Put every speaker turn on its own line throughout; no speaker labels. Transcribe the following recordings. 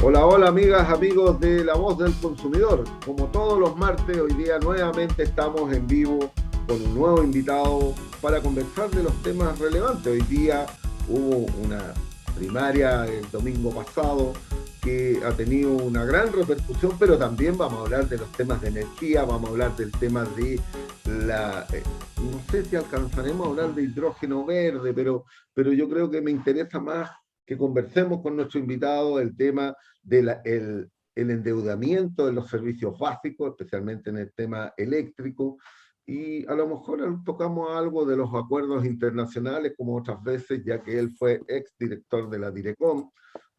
Hola, hola amigas, amigos de La Voz del Consumidor. Como todos los martes, hoy día nuevamente estamos en vivo con un nuevo invitado para conversar de los temas relevantes. Hoy día hubo una primaria el domingo pasado que ha tenido una gran repercusión, pero también vamos a hablar de los temas de energía, vamos a hablar del tema de no sé si alcanzaremos a hablar de hidrógeno verde, pero yo creo que me interesa más que conversemos con nuestro invitado el tema del endeudamiento de los servicios básicos, especialmente en el tema eléctrico, y a lo mejor tocamos algo de los acuerdos internacionales, como otras veces, ya que él fue exdirector de la Direcom,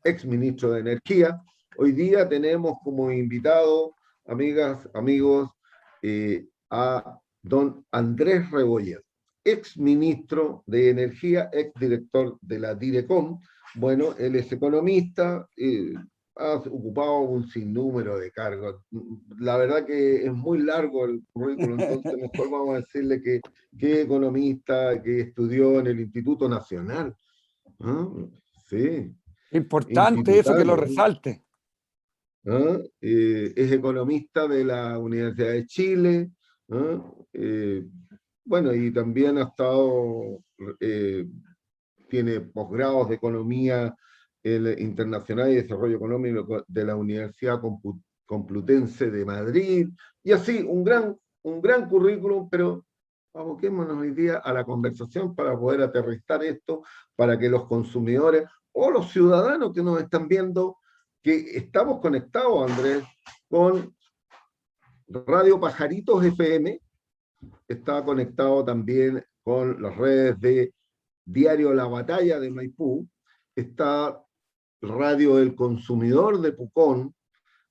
exministro de Energía. Hoy día tenemos como invitado, amigas, amigos, a don Andrés Rebolledo, exministro de Energía, exdirector de la Direcom. Bueno, él es economista, ha ocupado un sinnúmero de cargos. La verdad que es muy largo el currículo, entonces mejor vamos a decirle que economista, que estudió en el Instituto Nacional. ¿Ah? Sí,
Importante eso que lo
institutario.
resalte.
¿Ah? Es economista de la Universidad de Chile. ¿Ah? Bueno, y también ha estado eh, tiene posgrados de Economía Internacional y Desarrollo Económico de la Universidad Complutense de Madrid, y así, un gran currículum, pero aboquémonos hoy día a la conversación para poder aterrizar esto, para que los consumidores o los ciudadanos que nos están viendo, que estamos conectados, Andrés, con Radio Pajaritos FM, está conectado también con las redes de Diario La Batalla de Maipú, está Radio El Consumidor de Pucón,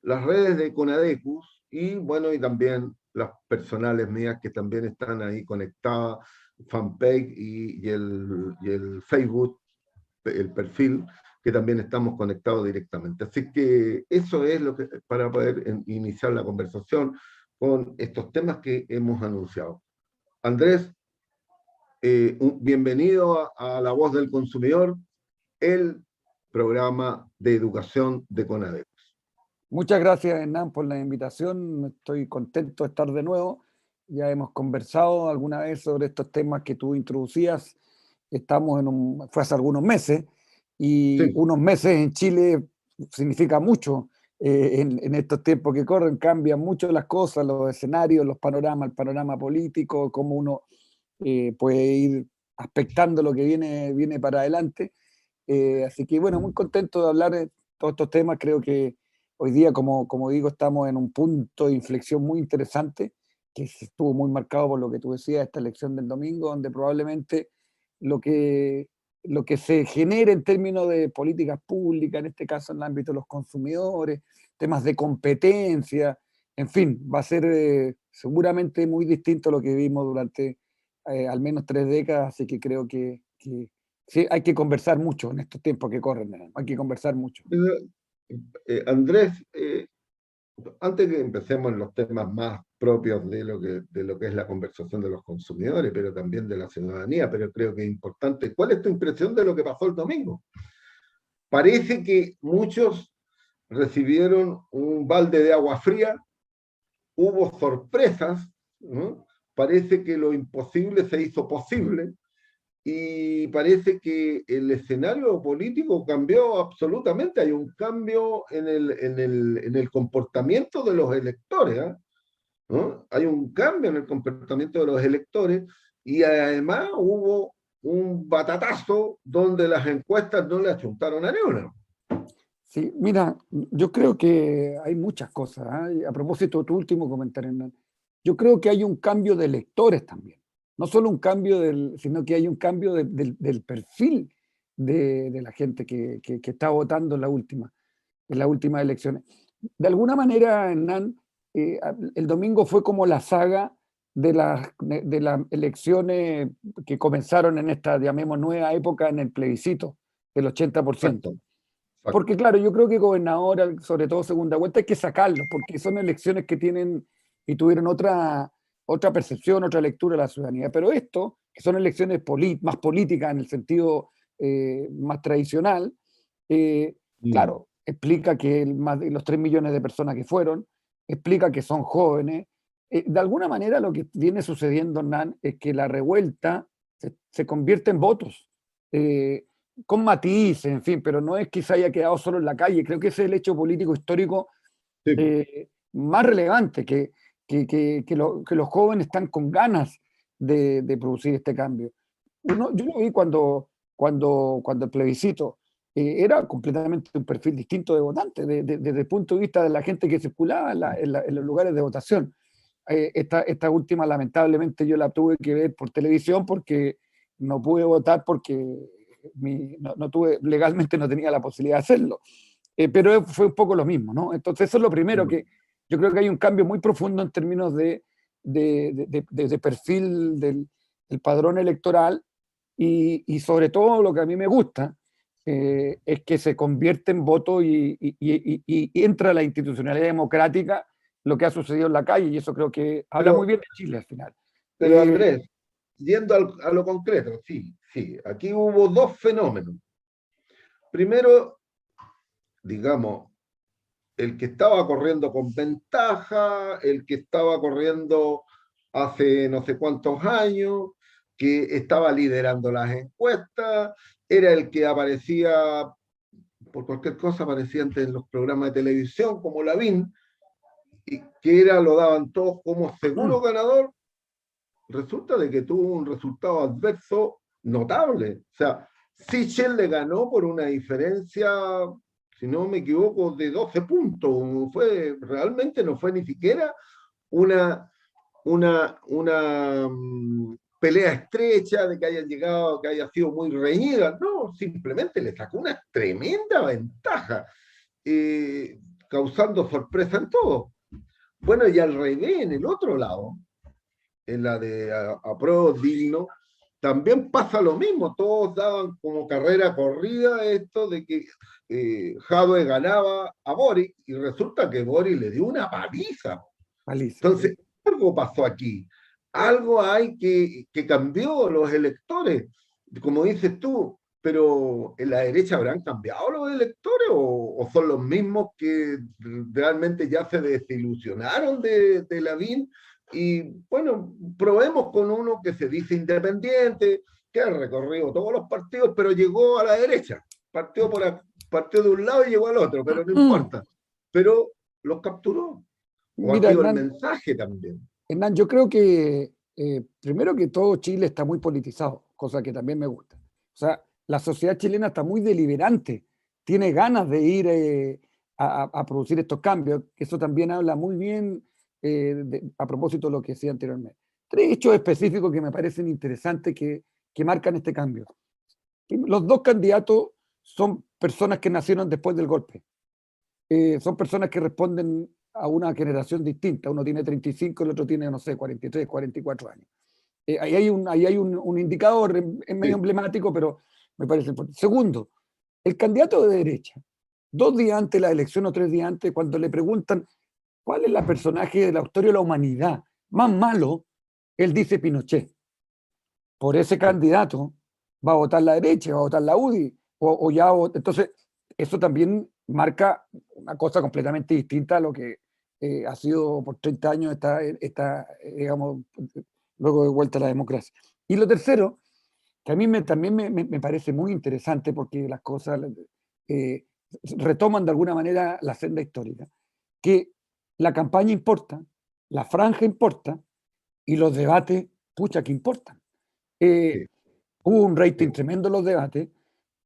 las redes de Conadecus y bueno, y también las personales mías que también están ahí conectadas, fanpage y el Facebook, el perfil, que también estamos conectados directamente. Así que eso es lo que para poder iniciar la conversación con estos temas que hemos anunciado. Andrés, bienvenido a La Voz del Consumidor, el programa de educación de CONADEP.
Muchas gracias, Hernán, por la invitación. Estoy contento de estar de nuevo. Ya hemos conversado alguna vez sobre estos temas que tú introducías. Fue hace algunos meses, y
Sí,
unos meses en Chile significa mucho. En estos tiempos que corren cambian mucho las cosas, los escenarios, los panoramas, el panorama político, cómo uno puede ir aspectando lo que viene para adelante. Así que bueno, muy contento de hablar de todos estos temas. Creo que hoy día, como digo, estamos en un punto de inflexión muy interesante, que estuvo muy marcado por lo que tú decías, esta elección del domingo, donde probablemente lo que, lo que se genere en términos de políticas públicas, en este caso en el ámbito de los consumidores, temas de competencia, en fin, va a ser seguramente muy distinto a lo que vimos durante al menos 3 décadas, así que creo que sí, hay que conversar mucho en estos tiempos que corren, ¿no? Hay que conversar mucho.
Andrés, antes que empecemos en los temas más propios de lo que es la conversación de los consumidores, pero también de la ciudadanía, pero creo que es importante, ¿cuál es tu impresión de lo que pasó el domingo? Parece que muchos recibieron un balde de agua fría, hubo sorpresas, ¿no? Parece que lo imposible se hizo posible, y parece que el escenario político cambió absolutamente. Hay un cambio en el comportamiento de los electores, ¿eh? ¿No? Hay un cambio en el comportamiento de los electores y además hubo un batatazo donde las encuestas no le achuntaron a Neuna.
Sí, mira, yo creo que hay muchas cosas, ¿eh? A propósito de tu último comentario, Hernán, yo creo que hay un cambio de electores también. No solo un cambio sino que hay un cambio del perfil de la gente que está votando en las últimas elecciones. De alguna manera, Hernán, el domingo fue como la saga de las elecciones que comenzaron en esta, llamemos, nueva época en el plebiscito del 80%.
Exacto, exacto.
Porque claro, yo creo que gobernador, sobre todo segunda vuelta, hay que sacarlos, porque son elecciones que tienen y tuvieron otra percepción, otra lectura de la ciudadanía. Pero esto, que son elecciones más políticas en el sentido más tradicional,
Mm.
claro, explica que más de los 3 millones de personas que fueron, explica que son jóvenes. De alguna manera lo que viene sucediendo, Hernán, es que la revuelta se convierte en votos, eh, con matices, en fin, pero no es que se haya quedado solo en la calle. Creo que ese es el hecho político histórico
Sí.
más relevante, que los jóvenes están con ganas de producir este cambio. Yo lo vi cuando el plebiscito era completamente un perfil distinto de votante, desde el punto de vista de la gente que circulaba en los lugares de votación. Esta última, lamentablemente, yo la tuve que ver por televisión porque no pude votar porque no tuve, legalmente no tenía la posibilidad de hacerlo. Pero fue un poco lo mismo, ¿no? Entonces, eso es lo primero que yo creo que hay un cambio muy profundo en términos de perfil del padrón electoral y sobre todo lo que a mí me gusta es que se convierte en voto y entra la institucionalidad democrática, lo que ha sucedido en la calle, y eso creo que habla muy
Pero,
bien de Chile al final.
pero
Eh,
Andrés, yendo a lo concreto, sí, sí, aquí hubo dos fenómenos. Primero, digamos, el que estaba corriendo con ventaja, el que estaba corriendo hace no sé cuántos años, que estaba liderando las encuestas, era el que aparecía por cualquier cosa, aparecía antes en los programas de televisión como Lavín, y que era, lo daban todos como seguro ganador. Resulta de que tuvo un resultado adverso notable. O sea, Sichel le ganó por una diferencia, si no me equivoco, de 12 puntos. Realmente no fue ni siquiera una pelea estrecha de que hayan llegado, que haya sido muy reñida. No, simplemente le sacó una tremenda ventaja, eh, causando sorpresa en todo. Bueno, y al revés, en el otro lado, en la de apruebo digno, también pasa lo mismo, todos daban como carrera corrida esto de que Jadwe ganaba a Boric y resulta que Boric le dio una paliza.
Paliza, sí.
Entonces, algo pasó aquí, algo hay que cambió los electores, como dices tú, pero ¿en la derecha habrán cambiado los electores o son los mismos que realmente ya se desilusionaron de Lavín? Y bueno, probemos con uno que se dice independiente, que ha recorrido todos los partidos, pero llegó a la derecha, partió de un lado y llegó al otro, pero no importa. Pero los capturó. ¿O
Mira,
aquí el
Hernán,
mensaje también?
Hernán, yo creo que primero que todo Chile está muy politizado, cosa que también me gusta. O sea, la sociedad chilena está muy deliberante, tiene ganas de ir a producir estos cambios, que eso también habla muy bien a propósito de lo que decía anteriormente. Tres hechos específicos que me parecen interesantes que marcan este cambio. Los dos candidatos son personas que nacieron después del golpe. Son personas que responden a una generación distinta. Uno tiene 35, el otro tiene, no sé, 43, 44 años. Ahí hay un indicador es medio
Sí.
emblemático, pero me parece importante. Segundo, el candidato de derecha, 2 días antes de la elección o 3 días antes, cuando le preguntan cuál es el personaje de la historia de la humanidad más malo, él dice Pinochet. Por ese
Sí.
candidato va a votar la derecha, va a votar la UDI, o ya, entonces eso también marca una cosa completamente distinta a lo que ha sido por 30 años digamos, luego de vuelta a la democracia. Y lo tercero, que a mí también me parece muy interesante porque las cosas eh, retoman de alguna manera la senda histórica, que la campaña importa, la franja importa y los debates, pucha, que importan. Eh,
Sí.
Hubo un rating
Sí.
tremendo en los debates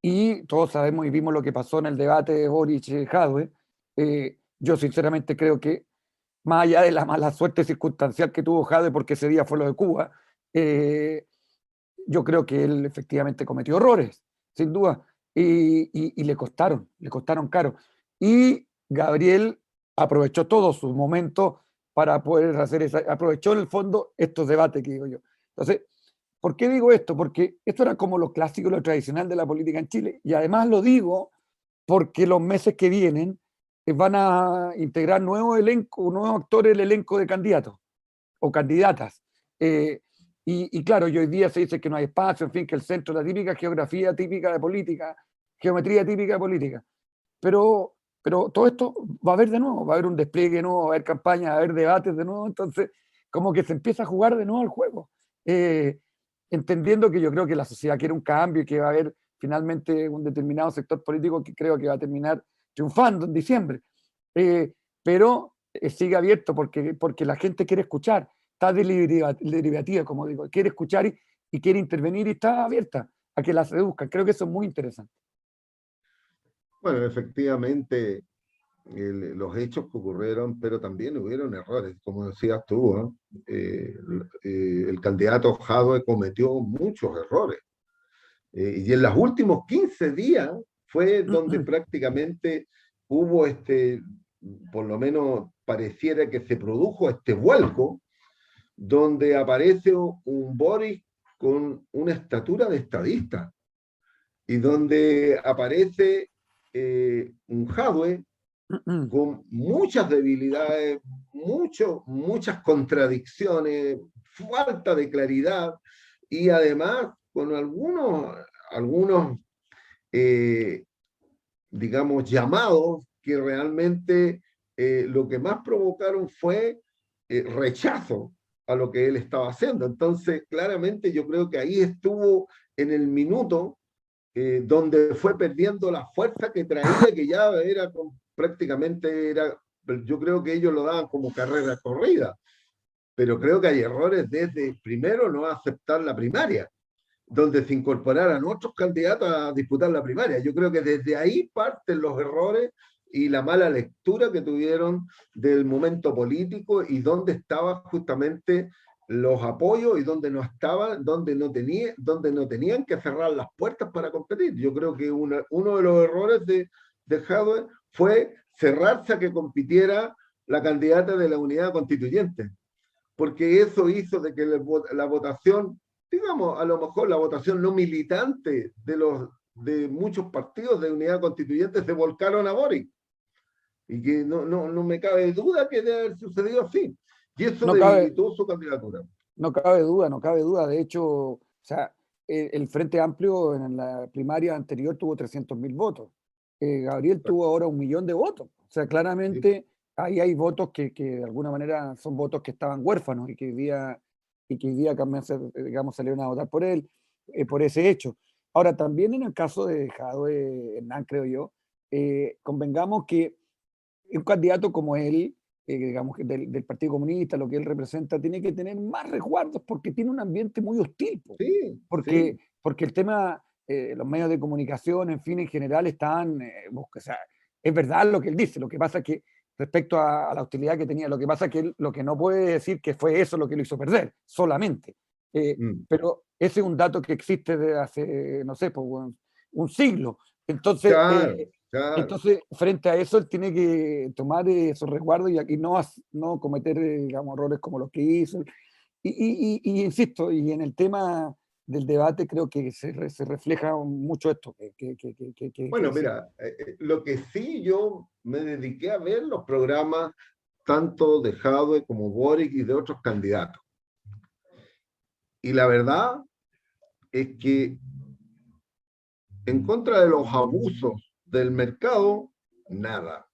y todos sabemos y vimos lo que pasó en el debate de Boric-Jadwe. Yo sinceramente creo que más allá de la mala suerte circunstancial que tuvo Jadwe porque ese día fue lo de Cuba, eh, yo creo que él efectivamente cometió errores, sin duda, y le costaron caro. Y Gabriel aprovechó todos sus momentos para poder hacer esa, aprovechó en el fondo estos debates que digo yo. Entonces, ¿por qué digo esto? Porque esto era como lo clásico, lo tradicional de la política en Chile. Y además lo digo porque los meses que vienen van a integrar nuevos elencos, nuevos actores el elenco de candidatos o candidatas. Eh, y claro, y hoy día se dice que no hay espacio, en fin, que el centro, la típica geografía típica de política, geometría típica de política. Pero pero todo esto va a haber de nuevo, va a haber un despliegue nuevo, va a haber campañas, va a haber debates de nuevo, entonces como que se empieza a jugar de nuevo el juego. Eh, Entendiendo que yo creo que la sociedad quiere un cambio y que va a haber finalmente un determinado sector político que creo que va a terminar triunfando en diciembre. Pero sigue abierto porque la gente quiere escuchar, está deliberativa, como digo, quiere escuchar y quiere intervenir y está abierta a que la seduzcan. Creo que eso es muy interesante.
Bueno, efectivamente, los hechos que ocurrieron, pero también hubieron errores, como decías tú, ¿no? El candidato Jadwe cometió muchos errores. Y en los últimos 15 días fue donde prácticamente hubo por lo menos pareciera que se produjo este vuelco, donde aparece un Boris con una estatura de estadista y donde aparece un Jadwe con muchas debilidades, muchas contradicciones, falta de claridad y además con algunos eh, digamos, llamados que realmente lo que más provocaron fue rechazo a lo que él estaba haciendo. Entonces, claramente yo creo que ahí estuvo en el minuto donde fue perdiendo la fuerza que traía, que ya era prácticamente era, yo creo que ellos lo daban como carrera corrida, pero creo que hay errores desde primero no aceptar la primaria, donde se incorporaran otros candidatos a disputar la primaria. Yo creo que desde ahí parten los errores y la mala lectura que tuvieron del momento político y dónde estaban justamente los apoyos y dónde no estaban, dónde no tenían que cerrar las puertas para competir. Yo creo que uno de los errores de Jadwe fue cerrarse a que compitiera la candidata de la unidad constituyente, porque eso hizo de que la votación, digamos, a lo mejor la votación no militante de muchos partidos de unidad constituyente se volcaron a Boric. Y que no me cabe duda que debe haber sucedido así. Y eso
No cabe,
debilitó su candidatura.
no cabe duda, no cabe duda. De hecho, o sea, el Frente Amplio en la primaria anterior tuvo 300.000 votos. Gabriel tuvo ahora 1 millón de votos. O sea,
Sí.
claramente ahí hay votos que de alguna manera son votos que estaban huérfanos y que hoy día también digamos, salieron a votar por él, por ese hecho. Ahora, también en el caso de Jadwe Hernán, creo yo, convengamos que un candidato como él, digamos, del Partido Comunista, lo que él representa, tiene que tener más resguardos porque tiene un ambiente muy hostil,
Sí,
porque,
sí.
porque el tema, los medios de comunicación, en fin, en general, están, o sea, es verdad lo que él dice, lo que pasa es que respecto a la hostilidad que tenía, lo que pasa es que él, lo que no puede decir que fue eso lo que lo hizo perder, solamente.
Mm.
Pero ese es un dato que existe desde hace, no sé, pues, un siglo. Entonces,
Claro, claro.
frente a eso, él tiene que tomar esos resguardos y no, no cometer, digamos, errores como los que hizo. Y insisto, y en el tema del debate creo que se refleja mucho esto que
Bueno,
decía.
mira, lo que sí yo me dediqué a ver los programas tanto de Jadwe como Boric y de otros candidatos. Y la verdad es que en contra de los abusos del mercado, nada.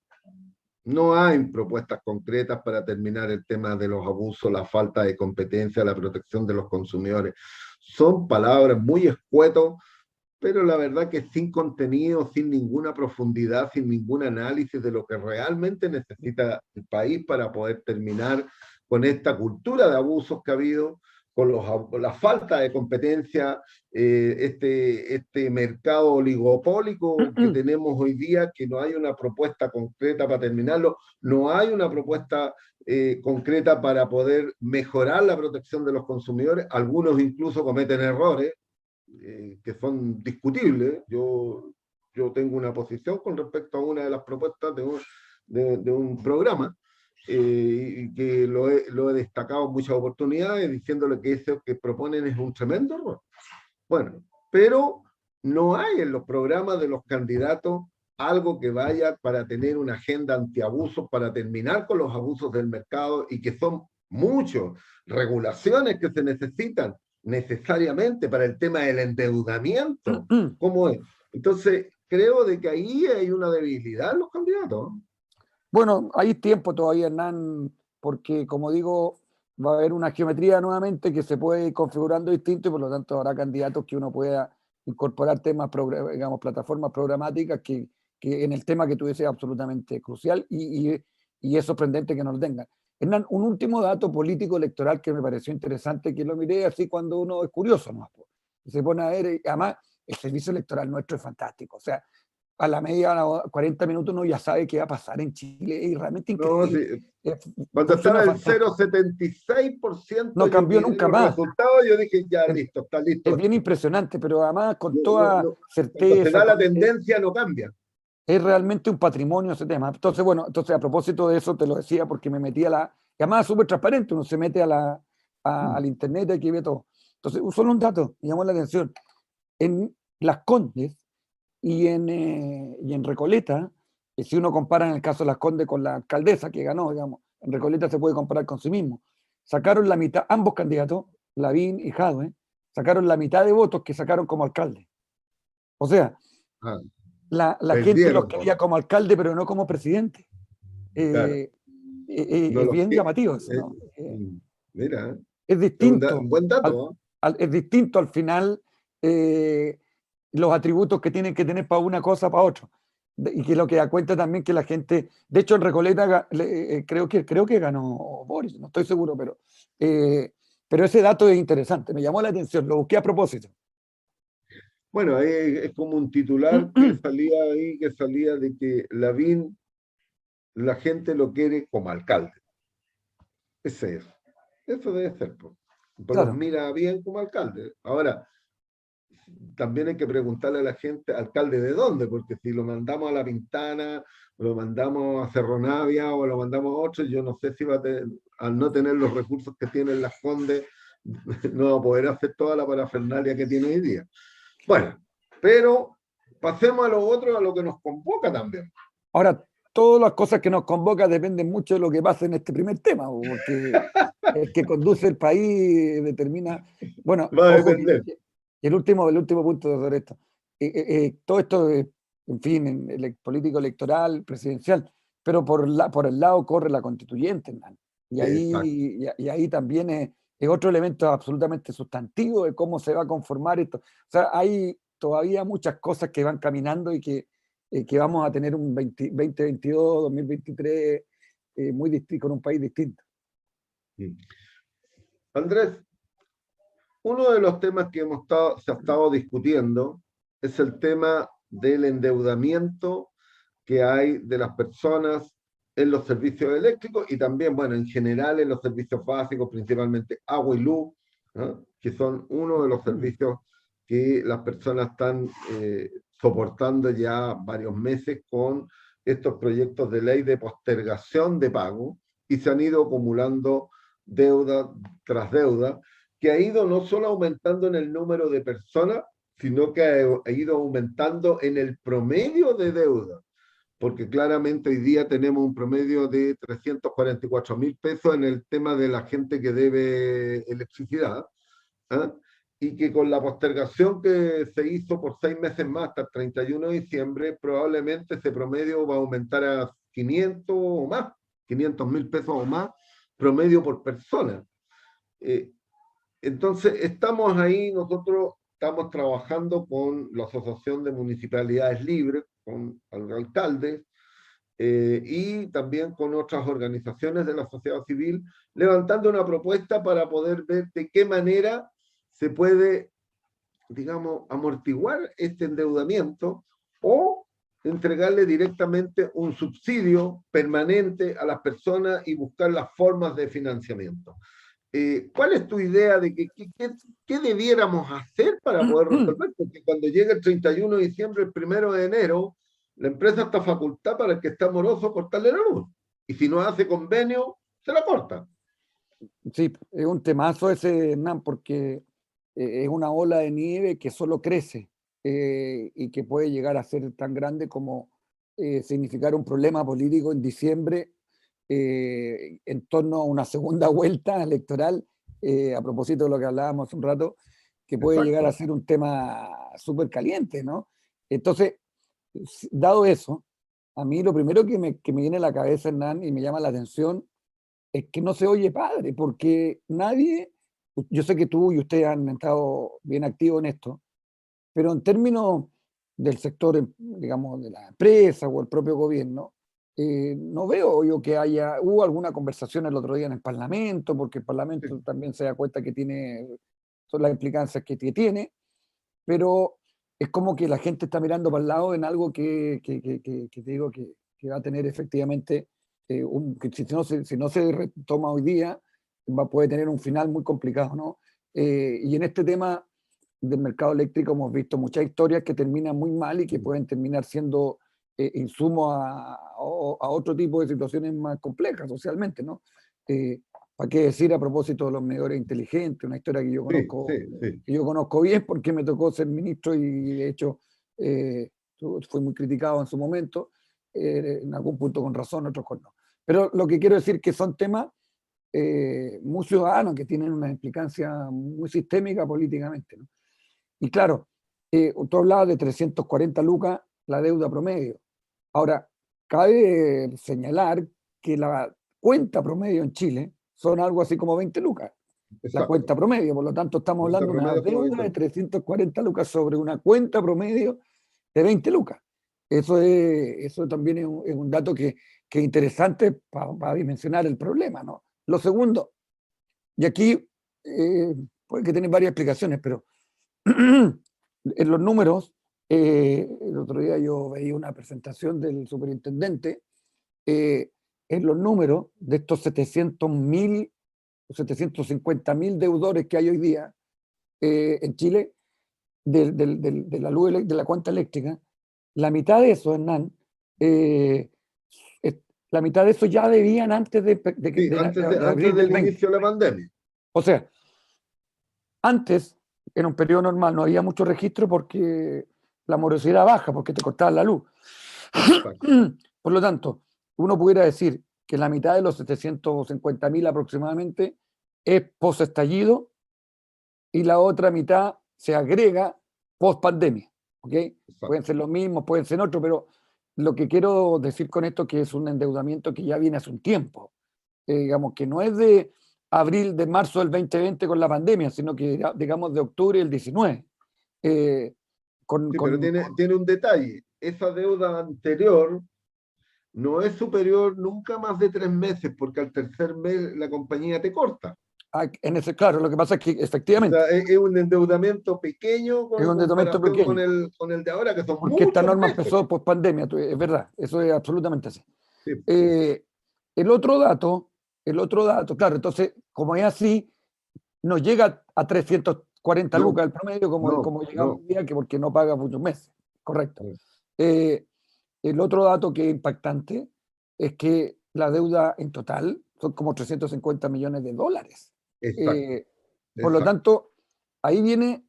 No hay propuestas concretas para terminar el tema de los abusos, la falta de competencia, la protección de los consumidores. Son palabras muy escuetos, pero la verdad que sin contenido, sin ninguna profundidad, sin ningún análisis de lo que realmente necesita el país para poder terminar con esta cultura de abusos que ha habido, con la falta de competencia, este mercado oligopólico que tenemos hoy día, que no hay una propuesta concreta para terminarlo, no hay una propuesta concreta para poder mejorar la protección de los consumidores, algunos incluso cometen errores, que son discutibles. Yo tengo una posición con respecto a una de las propuestas de un programa, y que lo he destacado en muchas oportunidades, diciéndole que eso que proponen es un tremendo error. Bueno, pero no hay en los programas de los candidatos algo que vaya para tener una agenda antiabusos, para terminar con los abusos del mercado y que son muchos, regulaciones que se necesitan necesariamente para el tema del endeudamiento. ¿Cómo es? Entonces, creo de que ahí hay una debilidad en los candidatos.
Bueno, hay tiempo todavía, Hernán, porque como digo, va a haber una geometría nuevamente que se puede ir configurando distinto y por lo tanto habrá candidatos que uno pueda incorporar temas, digamos, plataformas programáticas que en el tema que tú dices es absolutamente crucial y es sorprendente que no lo tengan. Hernán, un último dato político electoral que me pareció interesante, que lo miré así cuando uno es curioso, ¿no? Y se pone a ver, y además el servicio electoral nuestro es fantástico, o sea, a la media hora, 40 minutos uno ya sabe qué va a pasar en Chile, y realmente
No,
increíble.
sí.
Eh,
Cuando
Funciona
estaba el
fantástico.
0,76%,
No
yo
cambió
miré
nunca
los
más.
resultados y yo dije, ya
Es,
listo, está
es
listo
bien
esto.
impresionante, pero además con
No, no,
toda
no. Cuando se
certeza,
da la tendencia, no cambia.
es realmente un patrimonio ese tema. Entonces, bueno, entonces a propósito de eso te lo decía porque me metí a la, y además es súper transparente, uno se mete al internet y aquí ve todo. Entonces, solo un dato, me llamó la atención. En Las Condes y en Recoleta, si uno compara en el caso de Las Condes con la alcaldesa que ganó, digamos, en Recoleta se puede comparar con sí mismo. Sacaron la mitad, ambos candidatos, Lavín y Jadwe, sacaron la mitad de votos que sacaron como alcalde. O sea,
Ah,
la gente los
perdieron
quería
votos.
como alcalde, pero no como presidente.
Claro,
Eh,
no
es
los
bien
que.
llamativo eso,
eh,
¿no?
Mira,
Es
es
distinto
un buen
al,
dato, ¿no?
es distinto al final eh, los atributos que tienen que tener para una cosa, para otra. Y que lo que da cuenta también que la gente, de hecho en Recoleta creo que ganó Boris, no estoy seguro, eh, pero ese dato es interesante, me llamó la atención, lo busqué a propósito.
Bueno, ahí es como un titular que salía ahí, que salía de que Lavín, la gente lo quiere como alcalde. Ese es. Eso debe ser, pues los
Claro,
mira bien como alcalde. Ahora, también hay que preguntarle a la gente, alcalde de dónde, porque si lo mandamos a La Pintana, o lo mandamos a Cerro Navia o lo mandamos a otro, yo no sé si va a tener, al no tener los recursos que tienen Las Condes, no va a poder hacer toda la parafernalia que tiene hoy día. Bueno, pero pasemos a lo otro, a lo que nos convoca también.
ahora todas las cosas que nos convocan dependen mucho de lo que pasa en este primer tema, porque el que conduce el país determina, bueno,
Va a
ojo que
depender.
el último punto sobre esto. Todo esto, en fin, en el político electoral, presidencial, pero por el lado corre la constituyente, hermano. Y
Exacto.
ahí, y ahí también es otro elemento absolutamente sustantivo de cómo se va a conformar esto. O sea, hay todavía muchas cosas que van caminando y que vamos a tener un 2022, 2023 muy distinto, con un país distinto.
Andrés, uno de los temas que se ha estado discutiendo es el tema del endeudamiento que hay de las personas en los servicios eléctricos y también, bueno, en general en los servicios básicos, principalmente agua y luz, ¿no? Que son uno de los servicios que las personas están soportando ya varios meses con estos proyectos de ley de postergación de pago y se han ido acumulando deuda tras deuda, que ha ido no solo aumentando en el número de personas, sino que ha ido aumentando en el promedio de deuda, porque claramente hoy día tenemos un promedio de 344.000 pesos en el tema de la gente que debe electricidad, ¿ah? Y que con la postergación que se hizo por 6 meses más hasta el 31 de diciembre, probablemente ese promedio va a aumentar a 500 o más, 500.000 pesos o más, promedio por persona. Eh, entonces, estamos ahí, nosotros estamos trabajando con la Asociación de Municipalidades Libres, con alcaldes, y también con otras organizaciones de la sociedad civil, levantando una propuesta para poder ver de qué manera se puede, digamos, amortiguar este endeudamiento o entregarle directamente un subsidio permanente a las personas y buscar las formas de financiamiento. ¿Cuál es tu idea de qué debiéramos hacer para poder resolver? Porque cuando llega el 31 de diciembre, el 1 de enero, la empresa está facultada para el que está moroso cortarle la luz. Y si no hace convenio, se la corta.
Sí, es un temazo ese, Hernán, porque es una ola de nieve que solo crece y que puede llegar a ser tan grande como significar un problema político en diciembre en torno a una segunda vuelta electoral, a propósito de lo que hablábamos hace un rato, que puede llegar a
Exacto.
ser un tema súper caliente, ¿no? Entonces, dado eso, a mí lo primero que me viene a la cabeza, Hernán, y me llama la atención, es que no se oye padre, porque nadie, yo sé que tú y ustedes han estado bien activos en esto, pero en términos del sector, digamos, de la empresa o el propio gobierno, no veo yo que hubo alguna conversación el otro día en el Parlamento, porque el Parlamento
Sí.
también se da cuenta que son las implicancias que tiene, pero es como que la gente está mirando para el lado en algo que te digo que va a tener efectivamente, que si no se retoma hoy día, puede tener un final muy complicado, ¿no? Y en este tema del mercado eléctrico hemos visto muchas historias que terminan muy mal y que pueden terminar siendo insumos a otro tipo de situaciones más complejas socialmente, ¿no? ¿Para qué decir a propósito de los medidores inteligentes? Una historia
Sí, sí, sí.
que yo conozco bien porque me tocó ser ministro y de hecho eh, fue muy criticado en su momento, en algún punto con razón, otros con no. Pero lo que quiero decir que son temas muy ciudadanos que tienen una implicancia muy sistémica políticamente, ¿no? Y claro, tú hablabas de 340 lucas la deuda promedio. Ahora, cabe señalar que la cuenta promedio en Chile son algo así como 20 lucas, la
Exacto.
cuenta promedio. Por lo tanto, estamos
Cuenta
hablando de una
promedio como
deuda
20
de
lucas.
340 lucas sobre una cuenta promedio de 20 lucas. Eso también es un dato que es interesante para dimensionar el problema, ¿no? Lo segundo, y aquí puede que tener varias explicaciones, pero en los números, el otro día yo veía una presentación del superintendente, eh, en los números de estos 700.000, 750.000 deudores que hay hoy día en Chile, de la luz, de la cuenta eléctrica, la mitad de eso, Hernán, eh, la mitad de eso ya debían antes
Sí,
de
antes
abril del
del
20.
inicio de la pandemia.
O sea, antes, en un periodo normal, no había mucho registro porque la morosidad era baja, porque te cortaban la luz.
Exacto.
Por lo tanto, uno pudiera decir que la mitad de los 750.000 aproximadamente es post-estallido y la otra mitad se agrega post-pandemia. ¿Okay? Pueden
Exacto.
ser los mismos, pueden ser otros, pero lo que quiero decir con esto es que es un endeudamiento que ya viene hace un tiempo. Digamos que no es de marzo del 2020 con la pandemia, sino que digamos de octubre del 19. Eh,
Sí, pero tiene un detalle. Esa deuda anterior no es superior nunca más de 3 meses, porque al tercer mes la compañía te corta.
en ese, claro, lo que pasa es que
O sea,
efectivamente
es un endeudamiento pequeño
es
en
un endeudamiento
comparación
pequeño,
con el de ahora, que son
porque esta
muchos
norma
meses.
empezó post pandemia, es verdad, eso es absolutamente así.
Sí,
Eh, el otro dato, claro, entonces, como es así, no llega a 340
no,
lucas el promedio
no,
como llegaba
no.
hoy día, que porque no paga muchos meses, correcto. Eh, el otro dato que es impactante es que la deuda en total son como 350 millones de dólares.
Exacto,
Eh, por lo
exacto.
tanto, ahí viene,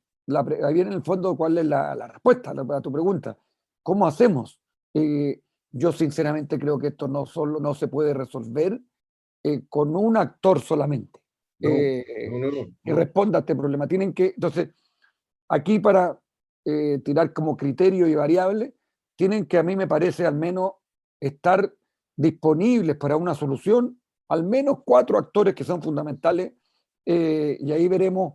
ahí viene en el fondo cuál es la respuesta a tu pregunta. ¿Cómo hacemos? Yo sinceramente creo que esto no se puede resolver con un actor solamente
No, no, no, no,
que
no.
responda a este problema. Entonces, aquí para tirar como criterio y variable, tienen que a mí me parece al menos estar disponibles para una solución, al menos 4 actores que son fundamentales, y ahí veremos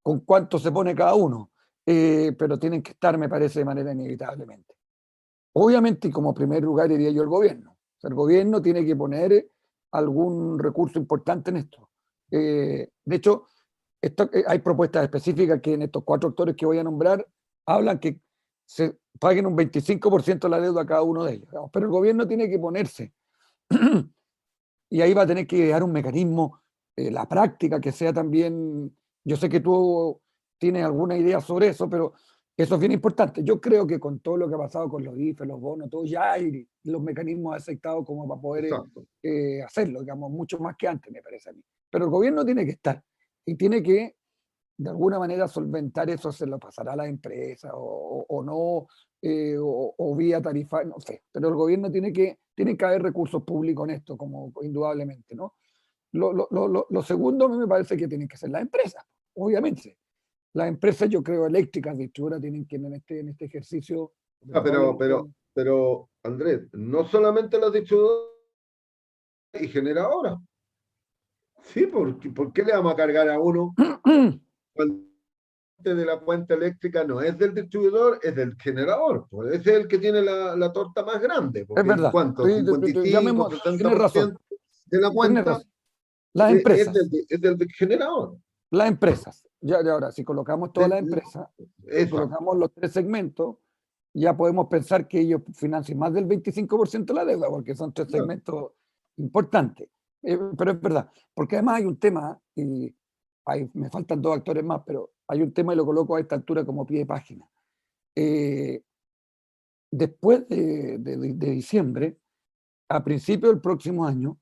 con cuánto se pone cada uno, pero tienen que estar, me parece, de manera inevitablemente. Obviamente, y como primer lugar diría yo el gobierno. O sea, el gobierno tiene que poner algún recurso importante en esto. De hecho, hay propuestas específicas que en estos 4 actores que voy a nombrar hablan que se paguen un 25% de la deuda a cada uno de ellos. Digamos. Pero el gobierno tiene que ponerse y ahí va a tener que idear un mecanismo, la práctica que sea también, yo sé que tú tienes alguna idea sobre eso, pero eso es bien importante. Yo creo que con todo lo que ha pasado con los IFE, los bonos, todo, ya hay los mecanismos aceptados como para poder
Exacto.
hacerlo, digamos, mucho más que antes, me parece a mí. Pero el gobierno tiene que estar y tiene que de alguna manera solventar eso, se lo pasará a la empresa o no, o vía tarifaria, no sé, pero el gobierno tiene que haber recursos públicos en esto, como indudablemente, ¿no? Lo segundo a mí me parece que tienen que ser las empresas, obviamente. Las empresas, yo creo, eléctricas, distribuidoras, tienen que en este ejercicio,
Ah,
probablemente,
pero Andrés, no solamente los distribuidores y generadoras. Sí, ¿por qué le vamos a cargar a uno cuando de la cuenta eléctrica no es del distribuidor, es del generador? Pues ese es el que tiene la torta más grande,
Es
porque
verdad.
¿cuánto? 55,
Llamemos, tienes razón,
70% de la
tienes
cuenta
razón. Las empresas,
es del generador.
las empresas. Ya ahora, si colocamos todas
De-
las
de-
empresas, si
Exacto.
colocamos los tres segmentos, ya podemos pensar que ellos financian más del 25% de la deuda, porque son tres
Claro.
segmentos importantes. Pero es verdad, porque además hay un tema, y me faltan dos actores más, pero hay un tema y lo coloco a esta altura como pie de página. Eh, Después de diciembre, a principios del próximo año,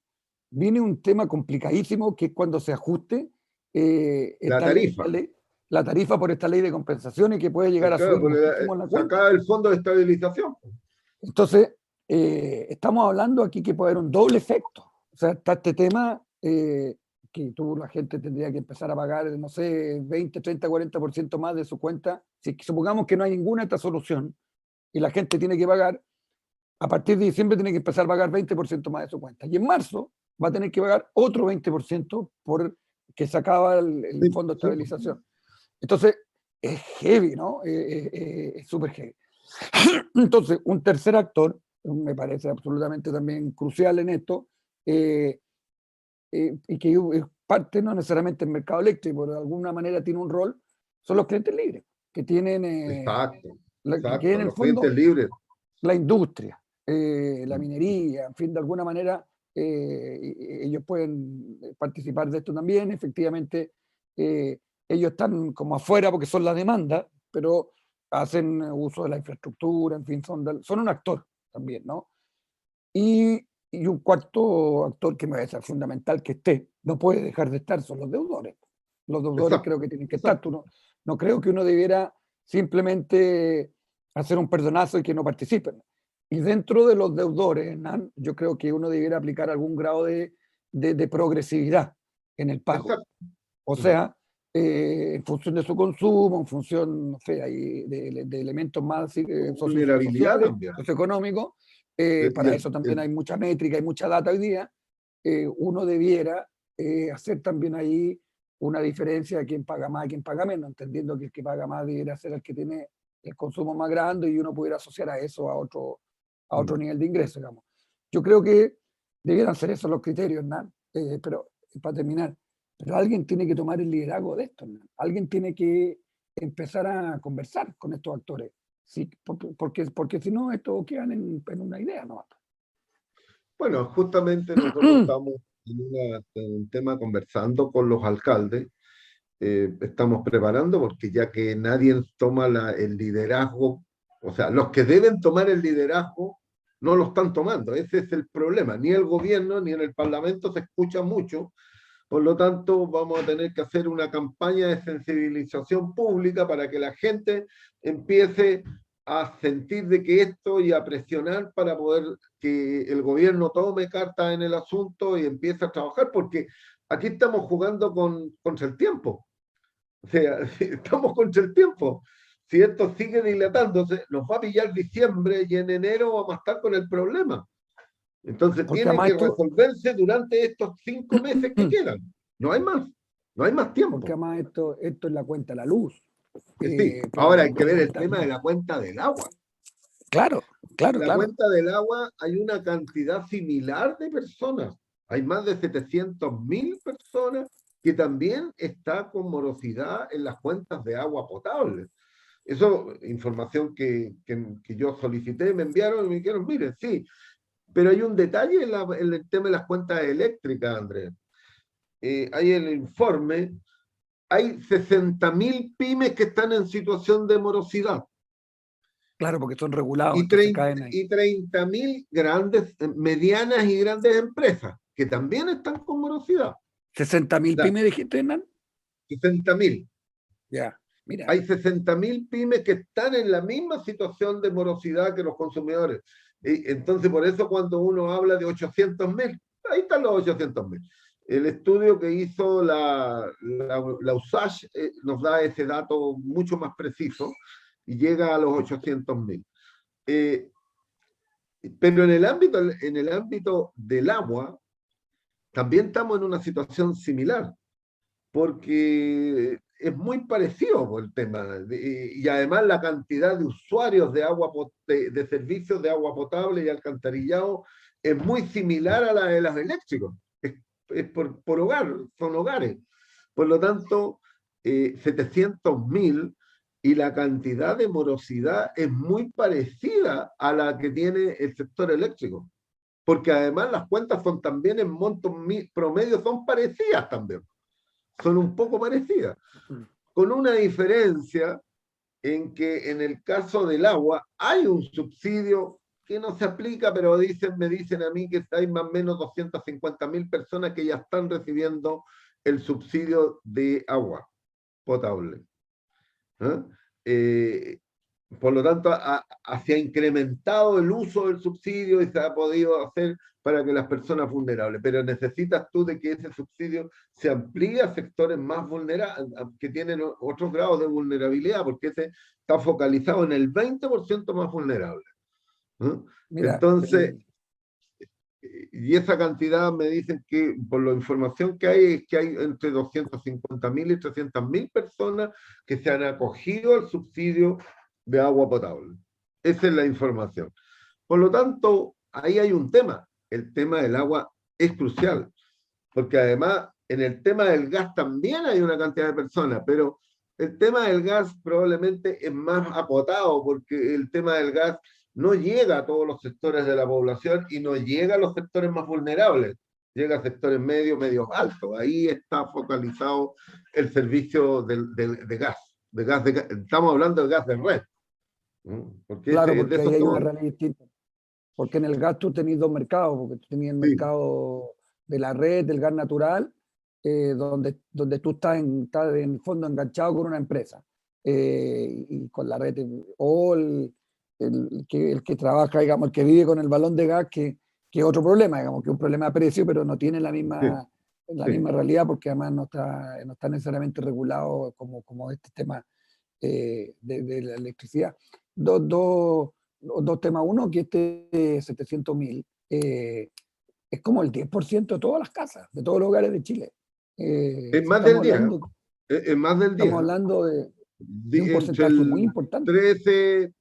viene un tema complicadísimo que es cuando se ajuste
La tarifa.
la tarifa por esta ley de compensaciones que puede llegar a
Claro,
subir
porque
muchísimo la
se
cuenta.
acaba el fondo de estabilización.
Entonces, estamos hablando aquí que puede haber un doble efecto. O sea, está este tema que la gente tendría que empezar a pagar, no sé, 20, 30, 40% más de su cuenta. Si supongamos que no hay ninguna de esta solución y la gente tiene que pagar, a partir de diciembre tiene que empezar a pagar 20% más de su cuenta. Y en marzo va a tener que pagar otro 20% por que se acaba el
Sí,
fondo de
sí.
estabilización. Entonces, es heavy, ¿no? Es súper heavy. Entonces, un tercer actor, me parece absolutamente también crucial en esto, eh, y que es parte no necesariamente del mercado eléctrico, pero de alguna manera tiene un rol, son los clientes libres, que tienen,
Exacto,
que en
exacto.
el
Los clientes
fondo
libres.
la industria, la
Mm.
minería, en fin, de alguna manera ellos pueden participar de esto también. Efectivamente, ellos están como afuera porque son la demanda, pero hacen uso de la infraestructura, en fin, son un actor también, ¿no? Y un cuarto actor que me parece fundamental que esté, no puede dejar de estar, son los deudores. Los deudores creo
Exacto,
que tienen que estar.
exacto.
No creo que uno debiera simplemente hacer un perdonazo y que no participen. Y dentro de los deudores, Hernán, yo creo que uno debiera aplicar algún grado de progresividad en el pago.
Exacto.
O
Mm.
sea, en función de su consumo, en función, no sé, de elementos más
Vulnerabilidad
sociales,
también.
socioeconómicos.
Y
Para eso también hay mucha métrica, hay mucha data hoy día. Uno debiera hacer también ahí una diferencia de quién paga más y quién paga menos, entendiendo que el que paga más debiera ser el que tiene el consumo más grande y uno pudiera asociar a eso a otro
mm.
nivel de ingreso, digamos. Yo creo que debieran ser esos los criterios, ¿no? Pero para terminar, pero alguien tiene que tomar el liderazgo de esto, ¿no? Alguien tiene que empezar a conversar con estos actores. Sí, porque si no, esto quedan en una idea, ¿no?
Bueno, justamente nosotros estamos en un tema conversando con los alcaldes. Estamos preparando porque ya que nadie toma el liderazgo, o sea, los que deben tomar el liderazgo no lo están tomando. Ese es el problema. Ni el gobierno ni en el Parlamento se escucha mucho. Por lo tanto, vamos a tener que hacer una campaña de sensibilización pública para que la gente empiece a sentir de que esto y a presionar para poder que el gobierno tome cartas en el asunto y empiece a trabajar, porque aquí estamos jugando contra el tiempo. O sea, estamos contra el tiempo. Si esto sigue dilatándose, nos va a pillar diciembre y en enero vamos a estar con el problema. Entonces
Porque
tiene
además
que
esto,
resolverse durante estos 5 meses que quedan. No hay más, no hay más
porque
tiempo.
además esto es la cuenta de la luz.
Sí,
Pero
ahora hay que ver el tema de la cuenta del agua.
claro, claro,
La
claro.
cuenta del agua hay una cantidad similar de personas. Hay más de 700.000 personas que también está con morosidad en las cuentas de agua potable. Eso, información que yo solicité, me enviaron y me dijeron, miren, sí, pero hay un detalle en el tema de las cuentas eléctricas, Andrés. Hay el informe, hay 60.000 pymes que están en situación de morosidad
Claro, porque son regulados,
y
entonces
30,
caen ahí.
y 30.000 grandes, medianas y grandes empresas que también están con morosidad.
60.000
O sea,
pymes, dijiste, Hernán.
60.000.
Ya, mira.
Hay 60.000 pymes que están en la misma situación de morosidad que los consumidores. Entonces, por eso cuando uno habla de 800.000, ahí están los 800.000. El estudio que hizo la USACH nos da ese dato mucho más preciso y llega a los 800.000. Pero en el ámbito del agua, también estamos en una situación similar, porque es muy parecido por el tema. Y además la cantidad de usuarios de agua, de servicios de agua potable y alcantarillado es muy similar a la de los eléctricos. Es por hogar, son hogares. Por lo tanto, 700.000 y la cantidad de morosidad es muy parecida a la que tiene el sector eléctrico, porque además las cuentas son también en montos promedio, son parecidas también, son un poco parecidas, con una diferencia en que en el caso del agua hay un subsidio que no se aplica, pero me dicen a mí que hay más o menos 250.000 personas que ya están recibiendo el subsidio de agua potable. ¿Eh? Eh, por lo tanto, se ha incrementado el uso del subsidio y se ha podido hacer para que las personas vulnerables, pero necesitas tú de que ese subsidio se amplíe a sectores más vulnerables, que tienen otros grados de vulnerabilidad, porque ese está focalizado en el 20% más vulnerable. ¿Eh?
Mira,
Entonces, y esa cantidad me dicen que, por la información que es que hay entre 250.000 y 300.000 personas que se han acogido al subsidio de agua potable. Esa es la información. Por lo tanto, ahí hay un tema. El tema del agua es crucial, porque además en el tema del gas también hay una cantidad de personas, pero el tema del gas probablemente es más acotado, porque el tema del gas no llega a todos los sectores de la población y no llega a los sectores más vulnerables, llega a sectores medios altos. Ahí está focalizado el servicio de gas, estamos hablando de gas de red, ¿no? Porque
claro,
de
porque
eso
ahí hay una
estamos.
realidad distinta. Porque en el gas tú tenías dos mercados, porque tú tenías el
Sí,
mercado de la red, del gas natural, donde tú estás en el fondo enganchado con una empresa y con la red, o el que trabaja, digamos, el que vive con el balón de gas, que es otro problema, digamos, que es un problema de precio, pero no tiene
sí,
la
sí.
misma realidad, porque además no está necesariamente regulado como este tema de la electricidad. Dos temas. Uno, que este 700.000 es como el 10% de todas las casas, de todos los hogares de Chile.
Es
Si
más del 10, es más del
estamos
10.
hablando de un
Entre
porcentaje muy
el
importante.
13,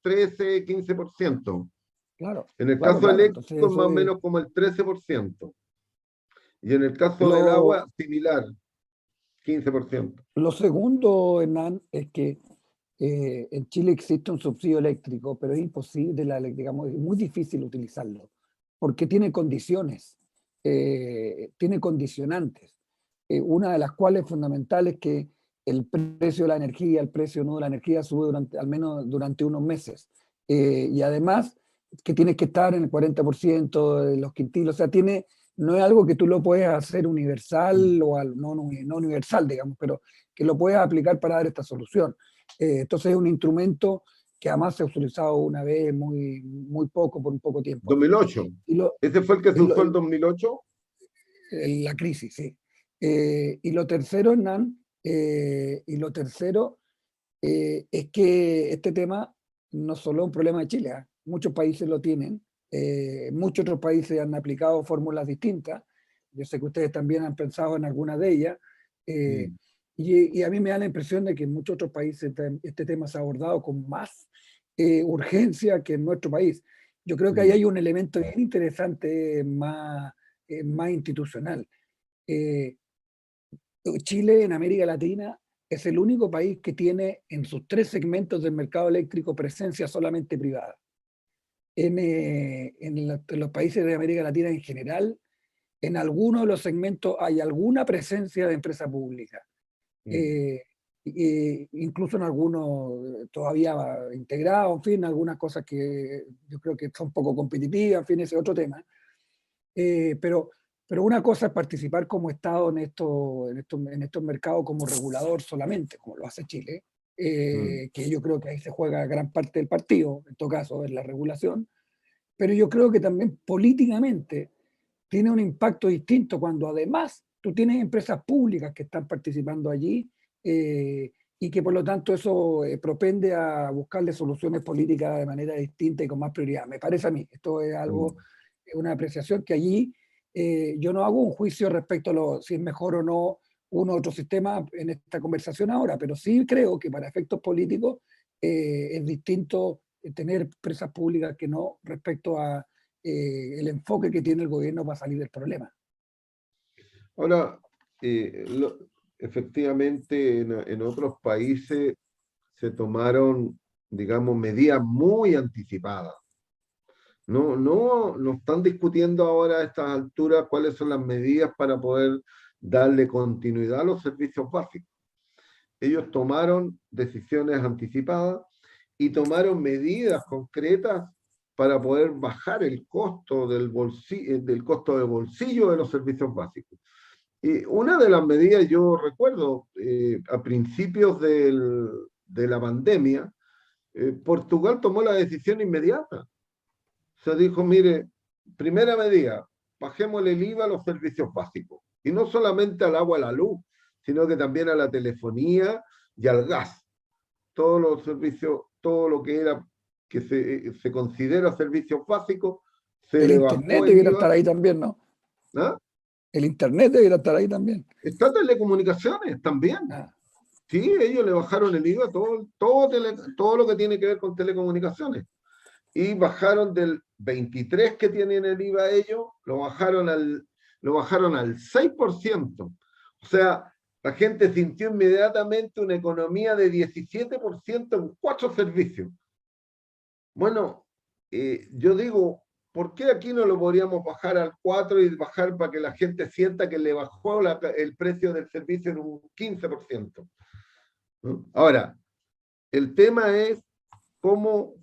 15%.
Claro,
En el
claro,
caso
claro.
eléctrico
Entonces,
es más
eso
o
es
menos como el 13%. Y en el caso del
lo,
agua, similar, 15%.
lo segundo, Hernán, es que en Chile existe un subsidio eléctrico, pero es imposible, digamos, es muy difícil utilizarlo, porque tiene condiciones, tiene condicionantes. Una de las cuales fundamental es que el precio de la energía, el precio no de la energía sube al menos durante unos meses. Y además que tienes que estar en el 40% de los quintilos, o sea, no es algo que tú lo puedes hacer universal no universal, digamos, pero que lo puedes aplicar para dar esta solución. Entonces es un instrumento que además se ha utilizado una vez muy poco, por un poco tiempo.
2008.
Y lo,
Ese fue el que se
y lo-
usó el 2008.
la crisis, sí. Y lo tercero, Hernán, es que este tema no solo es un problema de Chile, ¿eh? Muchos países lo tienen, muchos otros países han aplicado fórmulas distintas, yo sé que ustedes también han pensado en algunas de ellas, eh,
Mm,
y a mí me da la impresión de que en muchos otros países este tema se ha abordado con más urgencia que en nuestro país. Yo creo que ahí
mm,
hay un elemento bien interesante más institucional. Eh, Chile en América Latina es el único país que tiene en sus tres segmentos del mercado eléctrico presencia solamente privada. En los países de América Latina en general, en algunos de los segmentos hay alguna presencia de empresa pública.
mm.
Eh, Incluso en algunos todavía integrados, en fin, algunas cosas que yo creo que son poco competitivas, en fin, ese es otro tema. Eh, pero, pero una cosa es participar como Estado en estos mercados como regulador solamente, como lo hace Chile,
Mm.
que yo creo que ahí se juega gran parte del partido, en todo caso, es la regulación, pero yo creo que también políticamente tiene un impacto distinto cuando además tú tienes empresas públicas que están participando allí, y que por lo tanto eso propende a buscarle soluciones políticas de manera distinta y con más prioridad. Me parece a mí, esto es algo, una apreciación que allí yo no hago un juicio respecto a si es mejor o no uno u otro sistema en esta conversación ahora, pero sí creo que para efectos políticos es distinto tener presas públicas que no respecto a el enfoque que tiene el gobierno para salir del problema.
Ahora, eh, lo- efectivamente, en otros países se tomaron, digamos, medidas muy anticipadas. No están discutiendo ahora a estas alturas cuáles son las medidas para poder darle continuidad a los servicios básicos. Ellos tomaron decisiones anticipadas y tomaron medidas concretas para poder bajar el costo del costo de bolsillo de los servicios básicos. Y una de las medidas, yo recuerdo, a principios de la pandemia, Portugal tomó la decisión inmediata. Se dijo, mire, primera medida, bajémosle el IVA a los servicios básicos. Y no solamente al agua y la luz, sino que también a la telefonía y al gas. Todos los servicios, todo lo que era, que se considera servicios básicos, se
El
le
Internet
bajó el
debiera estar
IVA.
ahí también, ¿no?
¿Ah?
El Internet debiera estar ahí también.
Está telecomunicaciones también.
Ah,
Sí, ellos le bajaron el IVA a todo lo que tiene que ver con telecomunicaciones. Y bajaron del 23 que tienen el IVA ellos, lo bajaron al 6%. O sea, la gente sintió inmediatamente una economía de 17% en 4 servicios. Bueno, yo digo, ¿por qué aquí no lo podríamos bajar al 4 y bajar para que la gente sienta que le bajó el precio del servicio en un 15%? ¿No? Ahora, el tema es cómo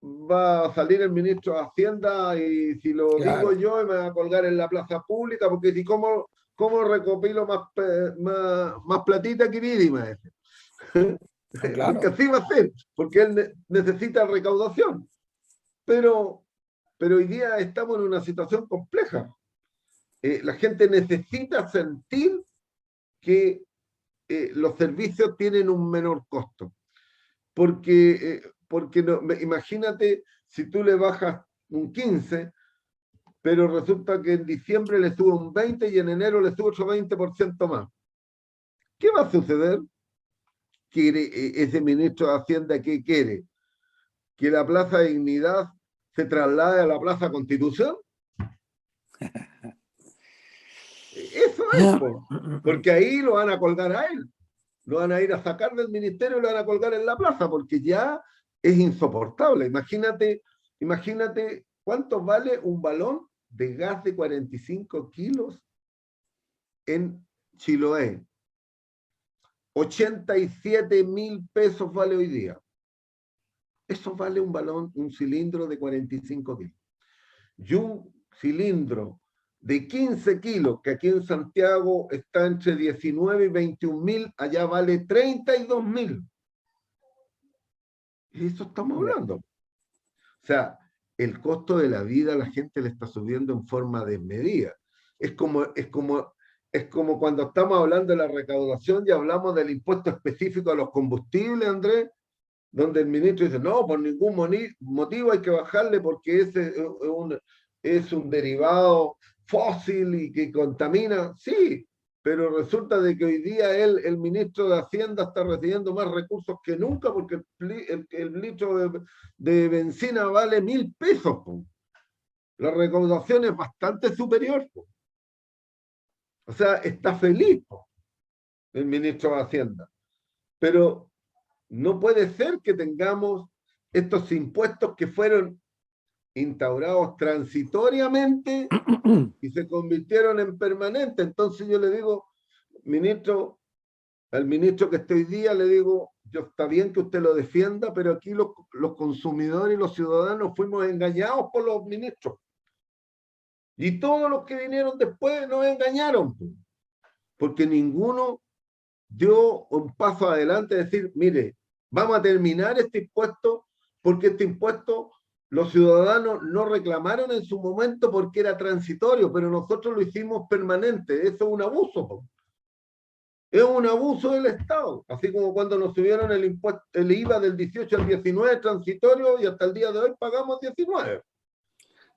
va a salir el ministro de Hacienda y si lo digo
claro,
yo me va a colgar en la plaza pública, porque si cómo recopilo más platita que Didi,
no,
porque
claro.
así va a ser, porque él necesita recaudación. Pero, pero hoy día estamos en una situación compleja. La gente necesita sentir que los servicios tienen un menor costo. Porque no, imagínate si tú le bajas un 15, pero resulta que en diciembre le sube un 20 y en enero le sube otro 20% más. ¿Qué va a suceder? ¿Quiere ese ministro de Hacienda qué quiere? ¿Que la Plaza de Dignidad se traslade a la Plaza Constitución? Eso es, po. Porque ahí lo van a colgar a él. Lo van a ir a sacar del ministerio y lo van a colgar en la plaza, porque ya es insoportable. Imagínate cuánto vale un balón de gas de 45 kilos en Chiloé. 87.000 pesos vale hoy día. Eso vale un balón, un cilindro de 45 kilos. Y un cilindro de 15 kilos, que aquí en Santiago está entre 19 y 21.000, allá vale 32.000. Y eso estamos hablando. O sea, el costo de la vida a la gente le está subiendo en forma desmedida. Es como, es como, es como cuando estamos hablando de la recaudación y hablamos del impuesto específico a los combustibles, Andrés, donde el ministro dice, no, por ningún motivo hay que bajarle porque ese es un derivado fósil y que contamina. Sí, pero resulta de que hoy día el ministro de Hacienda está recibiendo más recursos que nunca porque el litro de benzina vale 1.000 pesos. Po. La recaudación es bastante superior. Po. O sea, está feliz po, el ministro de Hacienda. Pero no puede ser que tengamos estos impuestos que fueron instaurados transitoriamente y se convirtieron en permanentes. Entonces yo le digo, ministro, al ministro que estoy hoy día, le digo, yo está bien que usted lo defienda, pero aquí los consumidores y los ciudadanos fuimos engañados por los ministros. Y todos los que vinieron después nos engañaron, porque ninguno dio un paso adelante, decir, mire, vamos a terminar este impuesto porque este impuesto los ciudadanos no reclamaron en su momento porque era transitorio, pero nosotros lo hicimos permanente. Eso es un abuso. Po. Es un abuso del Estado, así como cuando nos subieron el impuesto, el IVA del 18 al 19 transitorio y hasta el día de hoy pagamos 19. O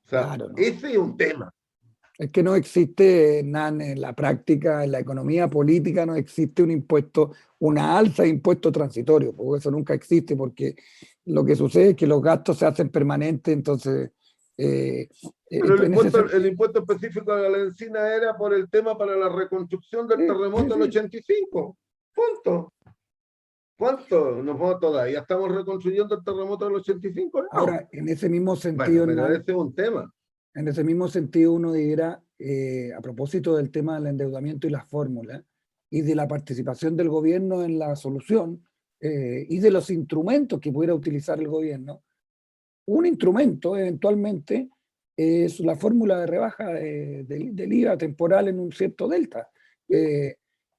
sea,
Claro, ¿no?
ese es un tema.
Es que no existe nada en la práctica, en la economía política, no existe un impuesto, una alza de impuesto transitorio, porque eso nunca existe, porque lo que sucede es que los gastos se hacen permanentes, entonces,
Pero
en ese
el
sentido,
impuesto específico de la encina era por el tema para la reconstrucción del
sí, sí,
terremoto del
sí.
85. Punto. ¿Cuánto nos vamos todavía? ¿Estamos reconstruyendo el terremoto del 85? No.
Ahora, en ese mismo
Bueno,
sentido,
pero
Hernán,
ese es un tema.
en ese mismo sentido uno dirá, a propósito del tema del endeudamiento y las fórmulas, y de la participación del gobierno en la solución, y de los instrumentos que pudiera utilizar el gobierno, un instrumento eventualmente es la fórmula de rebaja del IVA temporal en un cierto delta, eh,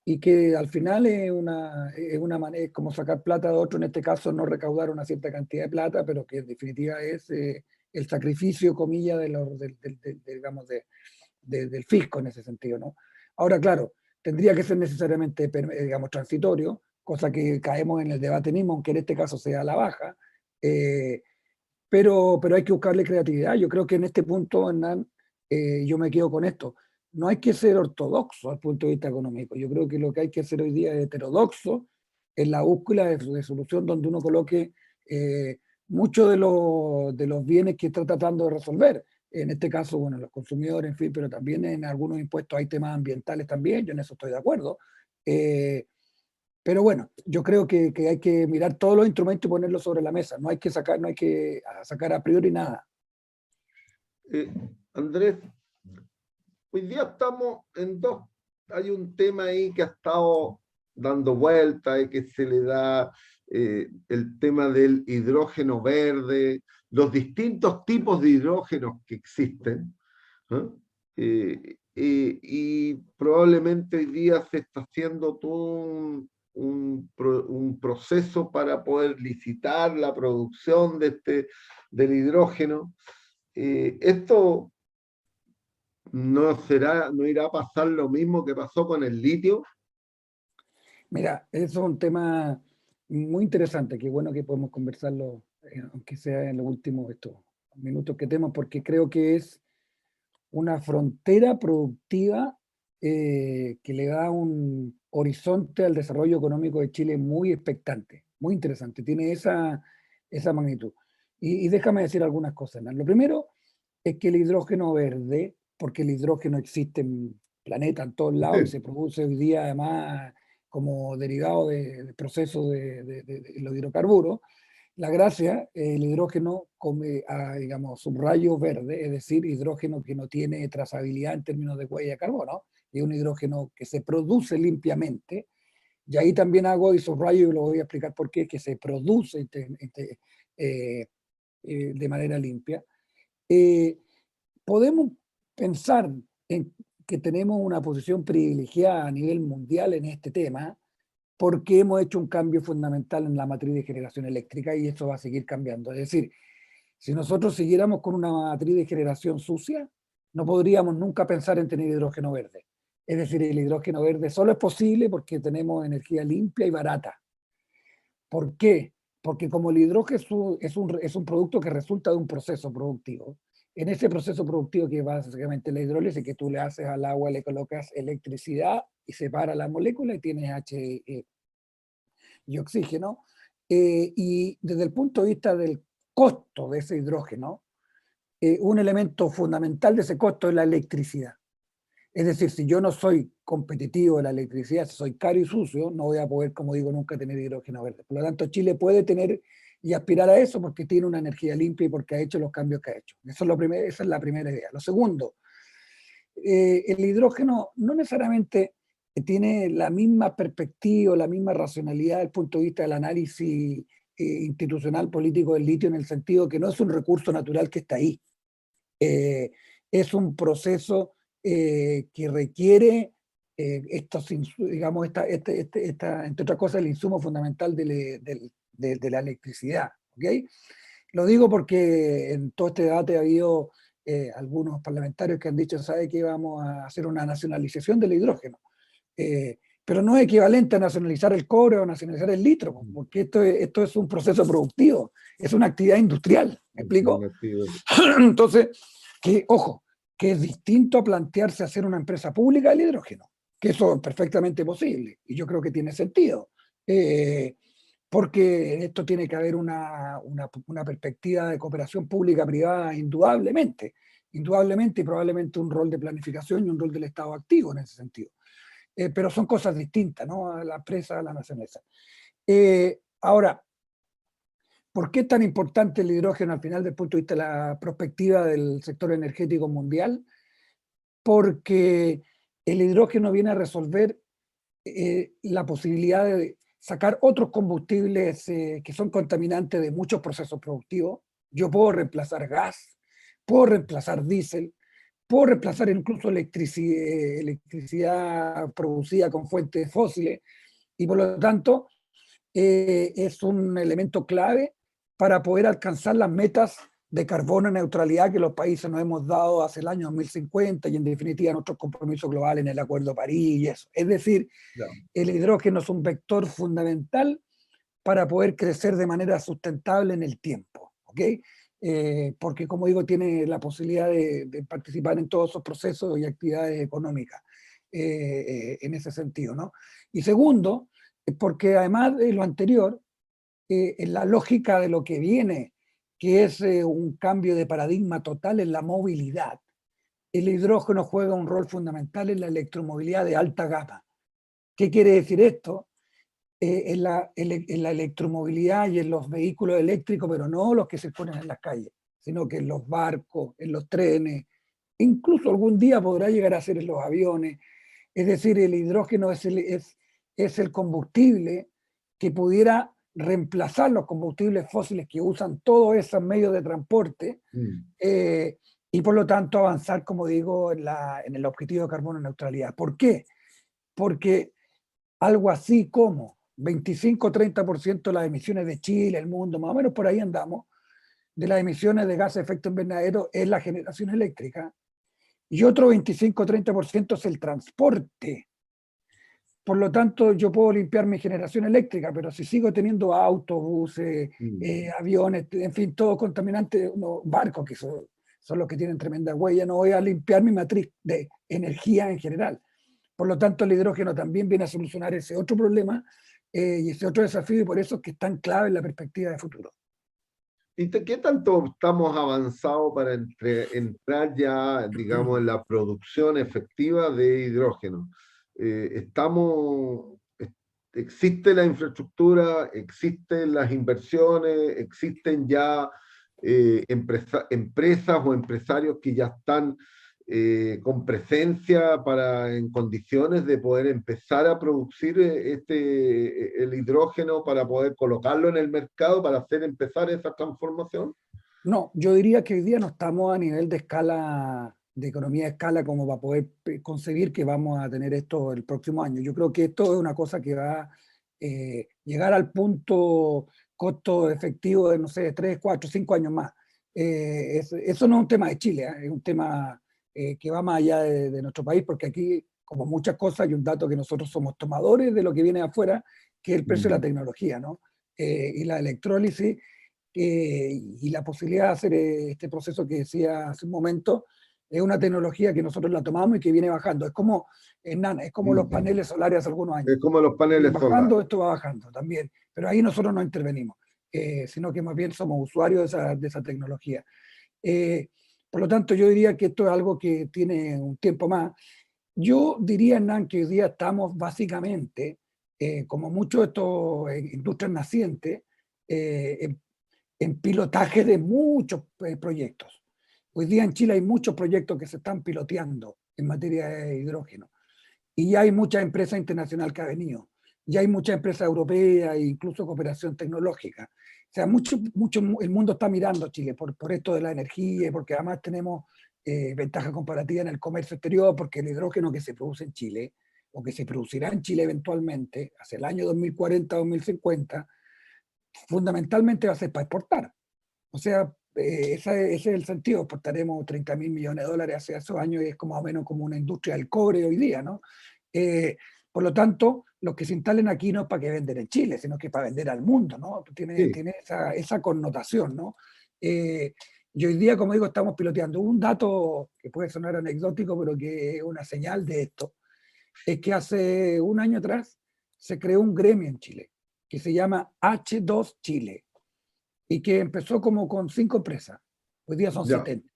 y que al final es una manera, es como sacar plata de otro, en este caso no recaudar una cierta cantidad de plata, pero que en definitiva es el sacrificio, comillas, digamos, del fisco en ese sentido, ¿no? Ahora, claro, tendría que ser necesariamente, digamos, transitorio, cosa que caemos en el debate mismo, aunque en este caso sea a la baja, eh, pero hay que buscarle creatividad. Yo creo que en este punto, Hernán, yo me quedo con esto. No hay que ser ortodoxo al punto de vista económico. Yo creo que lo que hay que hacer hoy día es heterodoxo en la búsqueda de solución donde uno coloque muchos de los bienes que está tratando de resolver. En este caso, bueno, los consumidores, en fin, pero también en algunos impuestos hay temas ambientales también, yo en eso estoy de acuerdo. Eh, pero bueno, yo creo que hay que mirar todos los instrumentos y ponerlos sobre la mesa. No hay que sacar, no hay que sacar a priori nada.
Eh, Andrés, hoy día estamos en dos. Hay un tema ahí que ha estado dando vuelta y que se le da el tema del hidrógeno verde, los distintos tipos de hidrógenos que existen. ¿No? Y probablemente hoy día se está haciendo todo un proceso para poder licitar la producción de del hidrógeno. Esto no irá a pasar lo mismo que pasó con el litio.
Mira, eso es un tema muy interesante, qué bueno que podemos conversarlo, aunque sea en los últimos estos minutos que tenemos, porque creo que es una frontera productiva que le da un horizonte al desarrollo económico de Chile muy expectante, muy interesante, tiene esa magnitud. Y déjame decir algunas cosas, ¿no? Lo primero es que el hidrógeno verde, porque el hidrógeno existe en el planeta en todos lados y se produce hoy día además como derivado del proceso de los hidrocarburos, la gracia, el hidrógeno come, digamos, subrayo verde, es decir, hidrógeno que no tiene trazabilidad en términos de huella de carbono, y un hidrógeno que se produce limpiamente, y ahí también hago y subrayo y lo voy a explicar por qué, que se produce eh, de manera limpia. Eh, Podemos pensar en que tenemos una posición privilegiada a nivel mundial en este tema, porque hemos hecho un cambio fundamental en la matriz de generación eléctrica y eso va a seguir cambiando. Es decir, si nosotros siguiéramos con una matriz de generación sucia, no podríamos nunca pensar en tener hidrógeno verde. Es decir, el hidrógeno verde solo es posible porque tenemos energía limpia y barata. ¿Por qué? Porque como el hidrógeno es un producto que resulta de un proceso productivo, en ese proceso productivo que es básicamente la hidrólisis, que tú le haces al agua, le colocas electricidad y separa la molécula y tienes H y oxígeno. Y desde el punto de vista del costo de ese hidrógeno, un elemento fundamental de ese costo es la electricidad. Es decir, si yo no soy competitivo en la electricidad, si soy caro y sucio, no voy a poder, como digo, nunca tener hidrógeno verde. Por lo tanto, Chile puede tener y aspirar a eso porque tiene una energía limpia y porque ha hecho los cambios que ha hecho. Eso es esa es la primera idea. Lo segundo, el hidrógeno no necesariamente tiene la misma perspectiva, la misma racionalidad desde el punto de vista del análisis institucional político del litio, en el sentido que no es un recurso natural que está ahí. Es un proceso que requiere digamos, entre otras cosas, el insumo fundamental de la electricidad. ¿Okay? Lo digo porque en todo este debate ha habido algunos parlamentarios que han dicho, ¿sabe qué? Vamos a hacer una nacionalización del hidrógeno. pero no es equivalente a nacionalizar el cobre o nacionalizar el litro, porque esto es un proceso productivo, es una actividad industrial, ¿me explico? Entonces, ojo, que es distinto a plantearse hacer una empresa pública del hidrógeno, que eso es perfectamente posible, y yo creo que tiene sentido, porque en esto tiene que haber una perspectiva de cooperación pública-privada indudablemente, indudablemente, y probablemente un rol de planificación y un rol del Estado activo en ese sentido. Pero son cosas distintas, ¿no? A la empresa, a la nacionalidad. Ahora, ¿por qué es tan importante el hidrógeno al final desde el punto de vista de la perspectiva del sector energético mundial? Porque el hidrógeno viene a resolver la posibilidad de sacar otros combustibles que son contaminantes de muchos procesos productivos. Yo puedo reemplazar gas, puedo reemplazar diésel, puedo reemplazar incluso electricidad producida con fuentes fósiles, y por lo tanto es un elemento clave para poder alcanzar las metas de carbono neutralidad que los países nos hemos dado hace el año 2050 y en definitiva nuestros compromisos globales en el Acuerdo de París y eso. Es decir, el hidrógeno es un vector fundamental para poder crecer de manera sustentable en el tiempo, ¿ok? Porque, como digo, tiene la posibilidad de participar en todos esos procesos y actividades económicas en ese sentido, ¿no? Y segundo, porque además de lo anterior, en la lógica de lo que viene, que es un cambio de paradigma total en la movilidad, el hidrógeno juega un rol fundamental en la electromovilidad de alta gama. ¿Qué quiere decir esto? En la electromovilidad y en los vehículos eléctricos, pero no los que se ponen en las calles, sino que en los barcos, en los trenes, incluso algún día podrá llegar a ser en los aviones. Es decir, el hidrógeno es el combustible que pudiera reemplazar los combustibles fósiles que usan todos esos medios de transporte y por lo tanto avanzar, como digo, en el objetivo de carbono neutralidad. ¿Por qué? Porque algo así como 25-30% de las emisiones de Chile, el mundo, más o menos por ahí andamos, de las emisiones de gases de efecto invernadero es la generación eléctrica, y otro 25-30% es el transporte. Por lo tanto, yo puedo limpiar mi generación eléctrica, pero si sigo teniendo autobuses, aviones, en fin, todo contaminante, barcos que son los que tienen tremenda huella, no voy a limpiar mi matriz de energía en general. Por lo tanto, el hidrógeno también viene a solucionar ese otro problema y ese otro desafío, y por eso es que es tan clave en la perspectiva de futuro.
¿Y qué tanto estamos avanzados para entrar ya, digamos, en la producción efectiva de hidrógeno? ¿Existe la infraestructura, existen las inversiones, existen ya empresas o empresarios que ya están con presencia en condiciones de poder empezar a producir el hidrógeno para poder colocarlo en el mercado para hacer empezar esa transformación?
No, yo diría que hoy día no estamos a nivel de escala, de economía de escala, como para poder concebir que vamos a tener esto el próximo año. Yo creo que esto es una cosa que va a llegar al punto costo efectivo de, no sé, 3, 4, 5 años más. Eso no es un tema de Chile, es un tema que va más allá de nuestro país, porque aquí, como muchas cosas, hay un dato que nosotros somos tomadores de lo que viene de afuera, que es el precio de la tecnología, ¿no? Y la electrólisis y la posibilidad de hacer este proceso que decía hace un momento, es una tecnología que nosotros la tomamos y que viene bajando. Es como, Hernán, es como los paneles solares hace algunos años.
Es como los paneles
Bajando,
solares.
esto va bajando también. Pero ahí nosotros no intervenimos, sino que más bien somos usuarios de esa tecnología. Por lo tanto, yo diría que esto es algo que tiene un tiempo más. Yo diría, Hernán, que hoy día estamos básicamente, como muchos de estos industrias nacientes, en pilotaje de muchos proyectos. Hoy día en Chile hay muchos proyectos que se están piloteando en materia de hidrógeno. Y ya hay muchas empresas internacionales que han venido. Ya hay muchas empresas europeas e incluso cooperación tecnológica. O sea, el mundo está mirando a Chile por esto de la energía, porque además tenemos ventaja comparativa en el comercio exterior, porque el hidrógeno que se produce en Chile, o que se producirá en Chile eventualmente, hacia el año 2040-2050, fundamentalmente va a ser para exportar. O sea, ese es el sentido. Exportaremos 30.000 millones de dólares hace esos años y es como más o menos como una industria del cobre hoy día, ¿no? Por lo tanto, los que se instalen aquí no es para que vender en Chile, sino que es para vender al mundo, ¿no?
Sí.
Tiene esa connotación, ¿no? Y hoy día, como digo, estamos piloteando. Un dato que puede sonar anecdótico, pero que es una señal de esto, es que hace un año atrás se creó un gremio en Chile que se llama H2 Chile y que empezó como con 5 empresas. Hoy día son
Ya.
70.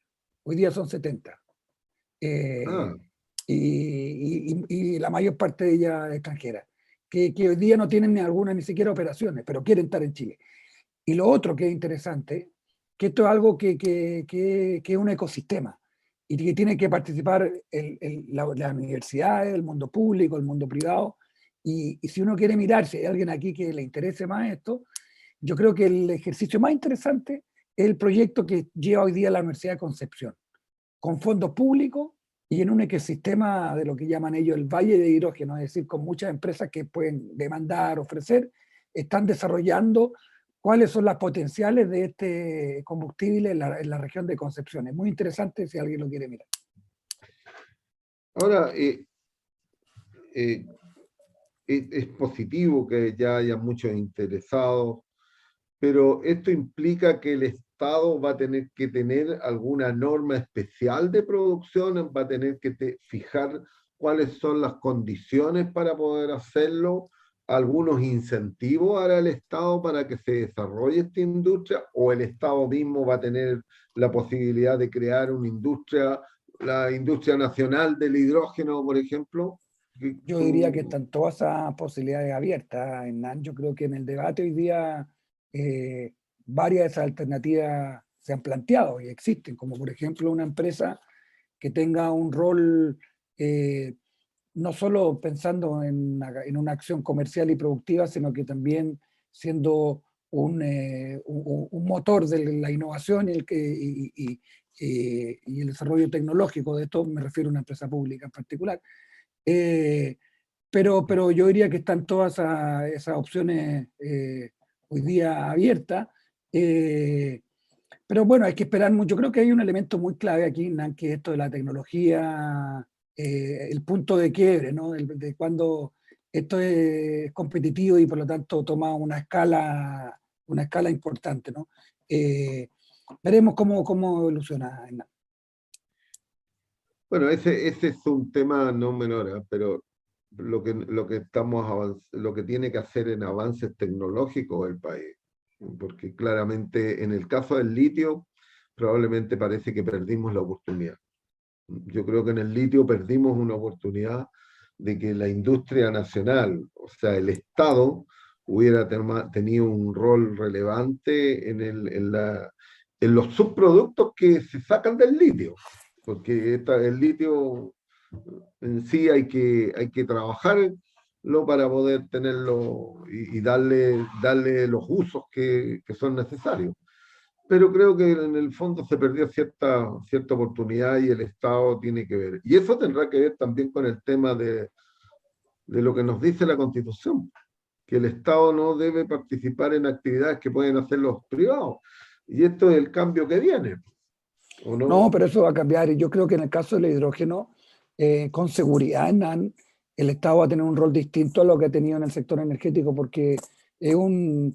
Hoy día son 70.
Ah,
Eh, y la mayor parte de ellas extranjeras, que hoy día no tienen ni alguna ni siquiera operaciones, pero quieren estar en Chile. Y lo otro que es interesante, que esto es algo que es un ecosistema y que tiene que participar las universidades, el mundo público, el mundo privado. Y si uno quiere mirar, si hay alguien aquí que le interese más esto, yo creo que el ejercicio más interesante es el proyecto que lleva hoy día la Universidad de Concepción, con fondos públicos y en un ecosistema de lo que llaman ellos el valle de hidrógeno, es decir, con muchas empresas que pueden demandar, ofrecer, están desarrollando cuáles son las potenciales de este combustible en la región de Concepción. Es muy interesante si alguien lo quiere mirar.
ahora, eh, es positivo que ya haya muchos interesados, pero esto implica que el Estado va a tener que tener alguna norma especial de producción, va a tener que fijar cuáles son las condiciones para poder hacerlo, algunos incentivos para el Estado para que se desarrolle esta industria, o el Estado mismo va a tener la posibilidad de crear una industria, la industria nacional del hidrógeno, por ejemplo.
Yo diría que
Tú,
están todas esas posibilidades abiertas, Hernán. Yo creo que en el debate hoy día varias de esas alternativas se han planteado y existen, como por ejemplo una empresa que tenga un rol eh, no solo pensando en una acción comercial y productiva, sino que también siendo un motor de la innovación y el desarrollo tecnológico de esto, me refiero a una empresa pública en particular. Eh, pero yo diría que están todas esas opciones hoy día abiertas. Eh, pero bueno, hay que esperar mucho. Creo que hay un elemento muy clave aquí, Nan, que es esto de la tecnología, el punto de quiebre, ¿no? De cuando esto es competitivo y por lo tanto toma una escala importante, ¿no? Eh, Veremos cómo evoluciona, Nan.
bueno, ese es un tema no menor, ¿eh? Pero lo que tiene que hacer en avances tecnológicos el país, porque claramente en el caso del litio, probablemente parece que perdimos la oportunidad. Yo creo que en el litio perdimos una oportunidad de que la industria nacional, o sea, el Estado, hubiera tenido un rol relevante en los subproductos que se sacan del litio, porque el litio en sí hay que trabajarlo para poder tenerlo y darle los usos que son necesarios. Pero creo que en el fondo se perdió cierta oportunidad y el Estado tiene que ver. Y eso tendrá que ver también con el tema de lo que nos dice la Constitución, que el Estado no debe participar en actividades que pueden hacer los privados. Y esto es el cambio que viene, ¿o
No,
no?
pero eso va a cambiar. Y yo creo que en el caso del hidrógeno, con seguridad, Nan, el Estado va a tener un rol distinto a lo que ha tenido en el sector energético, porque es un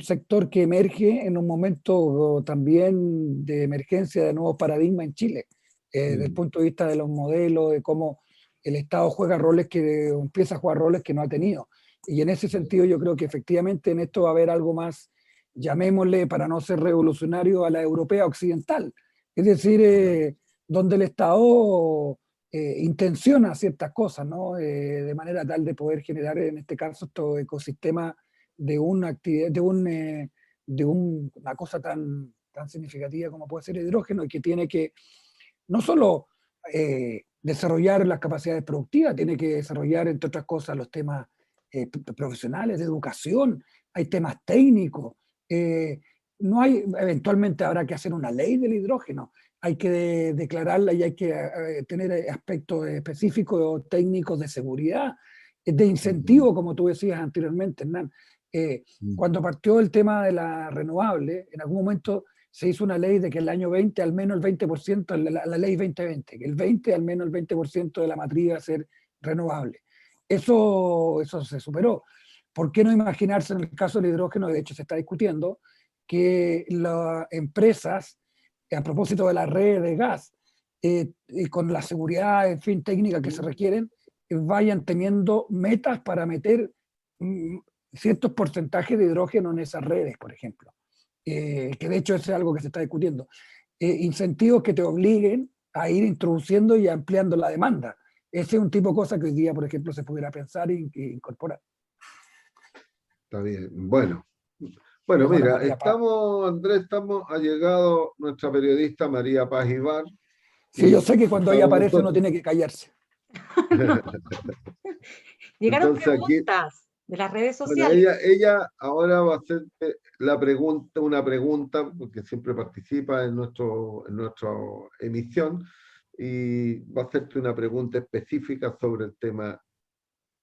sector que emerge en un momento también de emergencia de nuevos paradigmas en Chile, desde el
Mm.
punto de vista de los modelos, de cómo el Estado juega roles empieza a jugar roles que no ha tenido. Y en ese sentido yo creo que efectivamente en esto va a haber algo más, llamémosle, para no ser revolucionario, a la europea occidental, es decir, donde el Estado intenciona ciertas cosas, ¿no? De manera tal de poder generar, en este caso, estos ecosistemas de una actividad, una cosa tan significativa como puede ser el hidrógeno, y que tiene que no solo desarrollar las capacidades productivas, tiene que desarrollar, entre otras cosas, los temas profesionales, de educación, hay temas técnicos. No hay, eventualmente habrá que hacer una ley del hidrógeno, hay que declararla y hay que tener aspectos específicos o técnicos de seguridad, de
Mm.
incentivo, como tú decías anteriormente, Hernán.
Mm.
Cuando partió el tema de la renovable, en algún momento se hizo una ley de que el año 20 al menos el 20%, la ley 2020, que el 20 al menos el 20% de la matriz iba a ser renovable. eso se superó. ¿Por qué no imaginarse en el caso del hidrógeno? De hecho, se está discutiendo que las empresas, a propósito de la red de gas, y con la seguridad, en fin, técnica que se requieren, vayan teniendo metas para meter mm, ciertos porcentajes de hidrógeno en esas redes, por ejemplo. Que de hecho es algo que se está discutiendo. Incentivos que te obliguen a ir introduciendo y ampliando la demanda. Ese es un tipo de cosa que hoy día, por ejemplo, se pudiera pensar e incorporar.
Está bien. Bueno, mira, Andrés, ha llegado nuestra periodista María Paz Ibar,
Sí, yo
y
sé que cuando
está
ella
con
aparece uno
nosotros.
tiene que callarse.
Llegaron
Entonces aquí,
preguntas de las redes
bueno,
sociales.
ella ahora va a hacer una pregunta, porque siempre participa en nuestra emisión, y va a hacerte una pregunta específica sobre el tema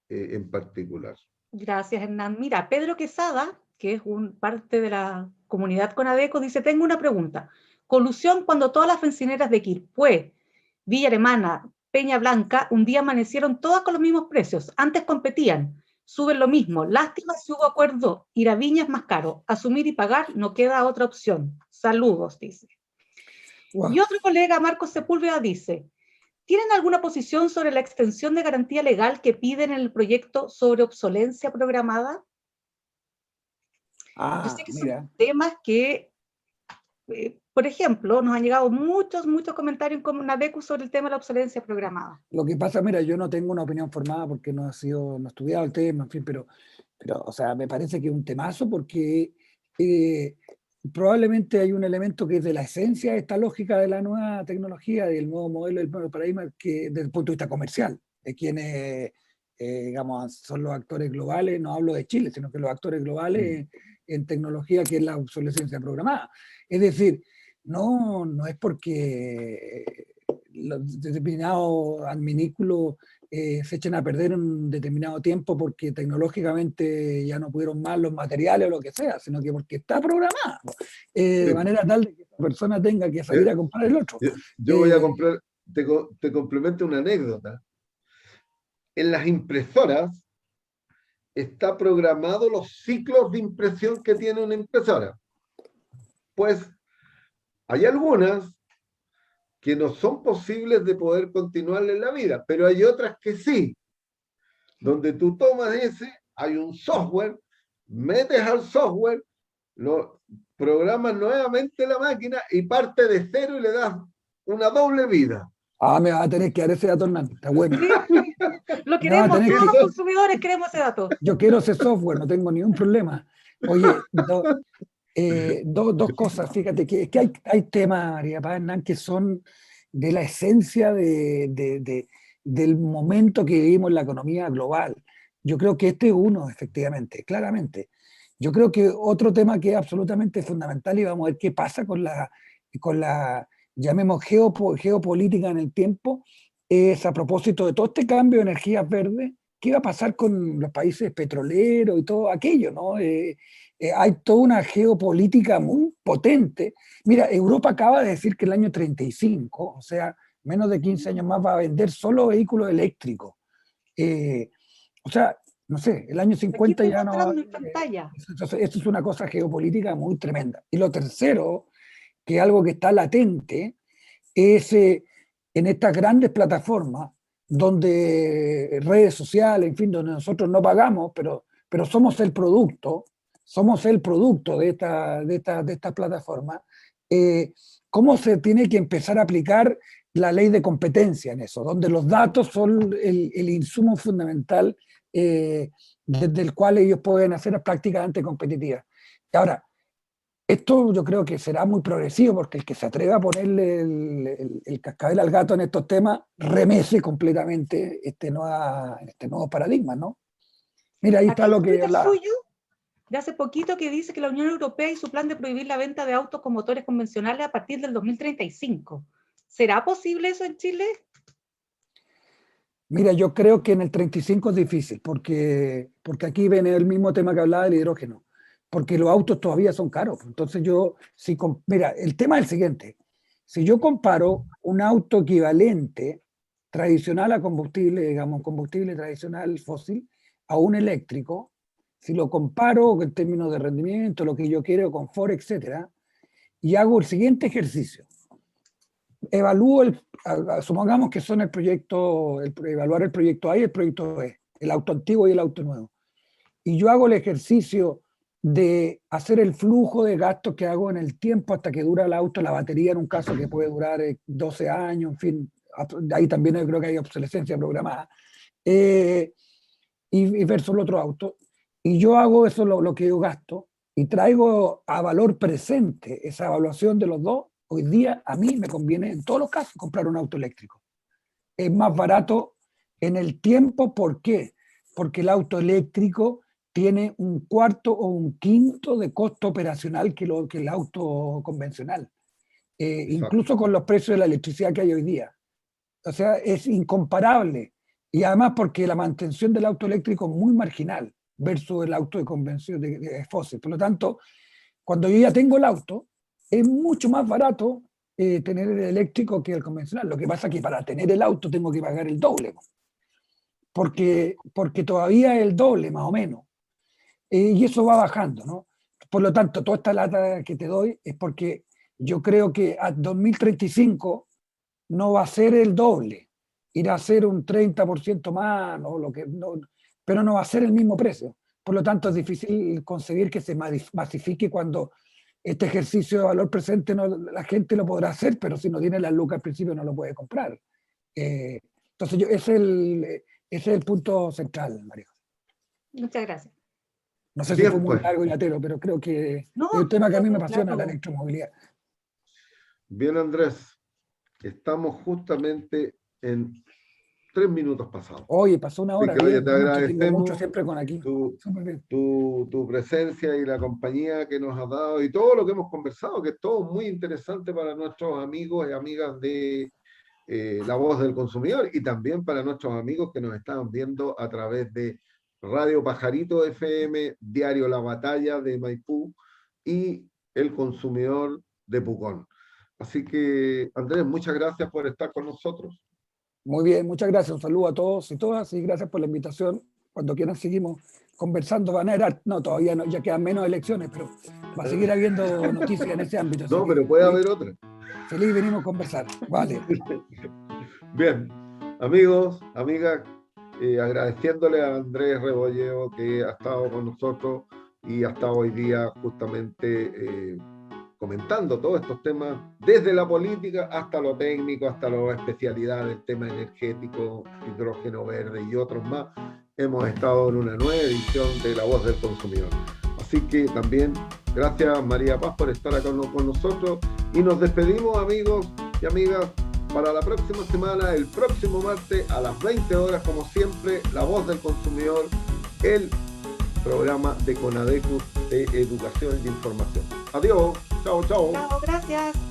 en particular.
Gracias, Hernán. Mira, Pedro Quesada, que es parte de la comunidad Conadeco, dice, tengo una pregunta. Colusión cuando todas las bencineras de Quilpué, Villa Alemana, Peña Blanca, un día amanecieron todas con los mismos precios. Antes competían, suben lo mismo. Lástima si hubo acuerdo. Ir a Viña es más caro. Asumir y pagar no queda otra opción. Saludos, dice.
Wow.
Y otro colega, Marcos Sepúlveda, dice, ¿tienen alguna posición sobre la extensión de garantía legal que piden en el proyecto sobre obsolencia programada? Yo sé que son
Mira.
temas que, por ejemplo, nos han llegado muchos comentarios en Conadeco sobre el tema de la obsolencia programada.
Lo que pasa, mira, yo no tengo una opinión formada porque no he estudiado el tema, en fin, pero o sea, me parece que es un temazo porque probablemente hay un elemento que es de la esencia de esta lógica de la nueva tecnología, del nuevo modelo, del nuevo paradigma, que desde el punto de vista comercial, de quienes, digamos, son los actores globales, no hablo de Chile, sino que los actores globales en tecnología, que es la obsolescencia programada. Es decir, no es porque los determinados adminículos se echen a perder un determinado tiempo porque tecnológicamente ya no pudieron más los materiales o lo que sea, sino que porque está programada, de manera tal de que esa persona tenga que salir a comprar el otro.
Yo voy a comprar, te complemento una anécdota. En las impresoras está programado los ciclos de impresión que tiene una impresora. Pues hay algunas que no son posibles de poder continuar en la vida, pero hay otras que sí, donde tú tomas hay un software, metes al software, lo programas nuevamente la máquina y parte de cero y le das una doble vida.
Me va a tener que dar ese dato, Hernán, está bueno.
Sí, lo queremos, todos los consumidores queremos ese dato.
Yo quiero ese software, no tengo ningún problema. Oye, dos cosas, fíjate, que hay temas, María Paz, Hernán, que son de la esencia del momento que vivimos en la economía global. Yo creo que este es uno, efectivamente, claramente. Yo creo que otro tema que es absolutamente fundamental, y vamos a ver qué pasa con la llamemos geopolítica en el tiempo, es a propósito de todo este cambio de energías verdes, ¿qué va a pasar con los países petroleros y todo aquello, ¿no? Hay toda una geopolítica muy potente. Mira, Europa acaba de decir que el año 35, o sea, menos de 15 años más, va a vender solo vehículos eléctricos. O sea, no sé, el año 50 ya no va a haber. Entonces, esto es una cosa geopolítica muy tremenda. Y lo tercero, que es algo que está latente, es en estas grandes plataformas, donde redes sociales, en fin, donde nosotros no pagamos, pero somos el producto de esta plataforma, ¿cómo se tiene que empezar a aplicar la ley de competencia en eso? Donde los datos son el insumo fundamental desde el cual ellos pueden hacer prácticamente competitivas. Y ahora, esto yo creo que será muy progresivo porque el que se atreva a ponerle el cascabel al gato en estos temas remece completamente este nuevo paradigma, ¿no? Mira, ahí está lo que hablaba.
De hace poquito que dice que la Unión Europea y su plan de prohibir la venta de autos con motores convencionales a partir del 2035. ¿Será posible eso en Chile?
Mira, yo creo que en el 35 es difícil, porque aquí viene el mismo tema que hablaba del hidrógeno, porque los autos todavía son caros. Entonces mira, el tema es el siguiente. Si yo comparo un auto equivalente tradicional a combustible, digamos, combustible tradicional fósil, a un eléctrico, si lo comparo en términos de rendimiento, lo que yo quiero, confort, etcétera, y hago el siguiente ejercicio. Evalúo, supongamos que son evaluar el proyecto A y el proyecto B, el auto antiguo y el auto nuevo. Y yo hago el ejercicio de hacer el flujo de gastos que hago en el tiempo hasta que dura el auto, la batería en un caso que puede durar 12 años, en fin, ahí también yo creo que hay obsolescencia programada, y versus el otro auto. Y yo hago eso, lo que yo gasto, y traigo a valor presente esa evaluación de los dos. Hoy día a mí me conviene en todos los casos comprar un auto eléctrico. Es más barato en el tiempo, ¿por qué? Porque el auto eléctrico tiene un cuarto o un quinto de costo operacional que el auto convencional, incluso con los precios de la electricidad que hay hoy día. O sea, es incomparable. Y además porque la mantención del auto eléctrico es muy marginal versus el auto de convención de fósil. Por lo tanto, cuando yo ya tengo el auto, es mucho más barato tener el eléctrico que el convencional. Lo que pasa es que para tener el auto tengo que pagar el doble, porque todavía es el doble más o menos. Y eso va bajando, ¿no? Por lo tanto, toda esta lata que te doy es porque yo creo que a 2035 no va a ser el doble, irá a ser un 30% más, pero no va a ser el mismo precio. Por lo tanto, es difícil conseguir que se masifique cuando este ejercicio de valor presente la gente lo podrá hacer, pero si no tiene las lucas al principio no lo puede comprar. Entonces, ese es el punto central, María.
Muchas gracias.
No sé si fue muy largo y latero, pero creo que es un tema que a mí me apasiona, la electromovilidad.
Bien, Andrés, estamos justamente en 3 minutos pasados.
Oye, pasó una hora.
Bien, te agradecemos
mucho siempre con aquí.
Tu presencia y la compañía que nos has dado y todo lo que hemos conversado, que es todo muy interesante para nuestros amigos y amigas de La Voz del Consumidor y también para nuestros amigos que nos están viendo a través de Radio Pajarito FM, Diario La Batalla de Maipú y El Consumidor de Pucón. Así que, Andrés, muchas gracias por estar con nosotros.
Muy bien, muchas gracias. Un saludo a todos y todas y gracias por la invitación. Cuando quieran seguimos conversando. Van a haber, no, todavía no, ya quedan menos elecciones, pero va a seguir habiendo noticias en ese ámbito.
No, pero puede haber otra.
Feliz venimos a conversar. Vale.
Bien, amigos, amigas, agradeciéndole a Andrés Rebolleo que ha estado con nosotros y ha estado hoy día justamente comentando todos estos temas, desde la política hasta lo técnico, hasta la especialidad del tema energético, hidrógeno verde y otros más. Hemos estado en una nueva edición de La Voz del Consumidor. Así que también gracias María Paz por estar acá con nosotros y nos despedimos, amigos y amigas, para la próxima semana, el próximo martes a las 20 horas, como siempre, La Voz del Consumidor, el programa de CONADECUS de Educación y Información. Adiós, chao, chao.
Chao, gracias.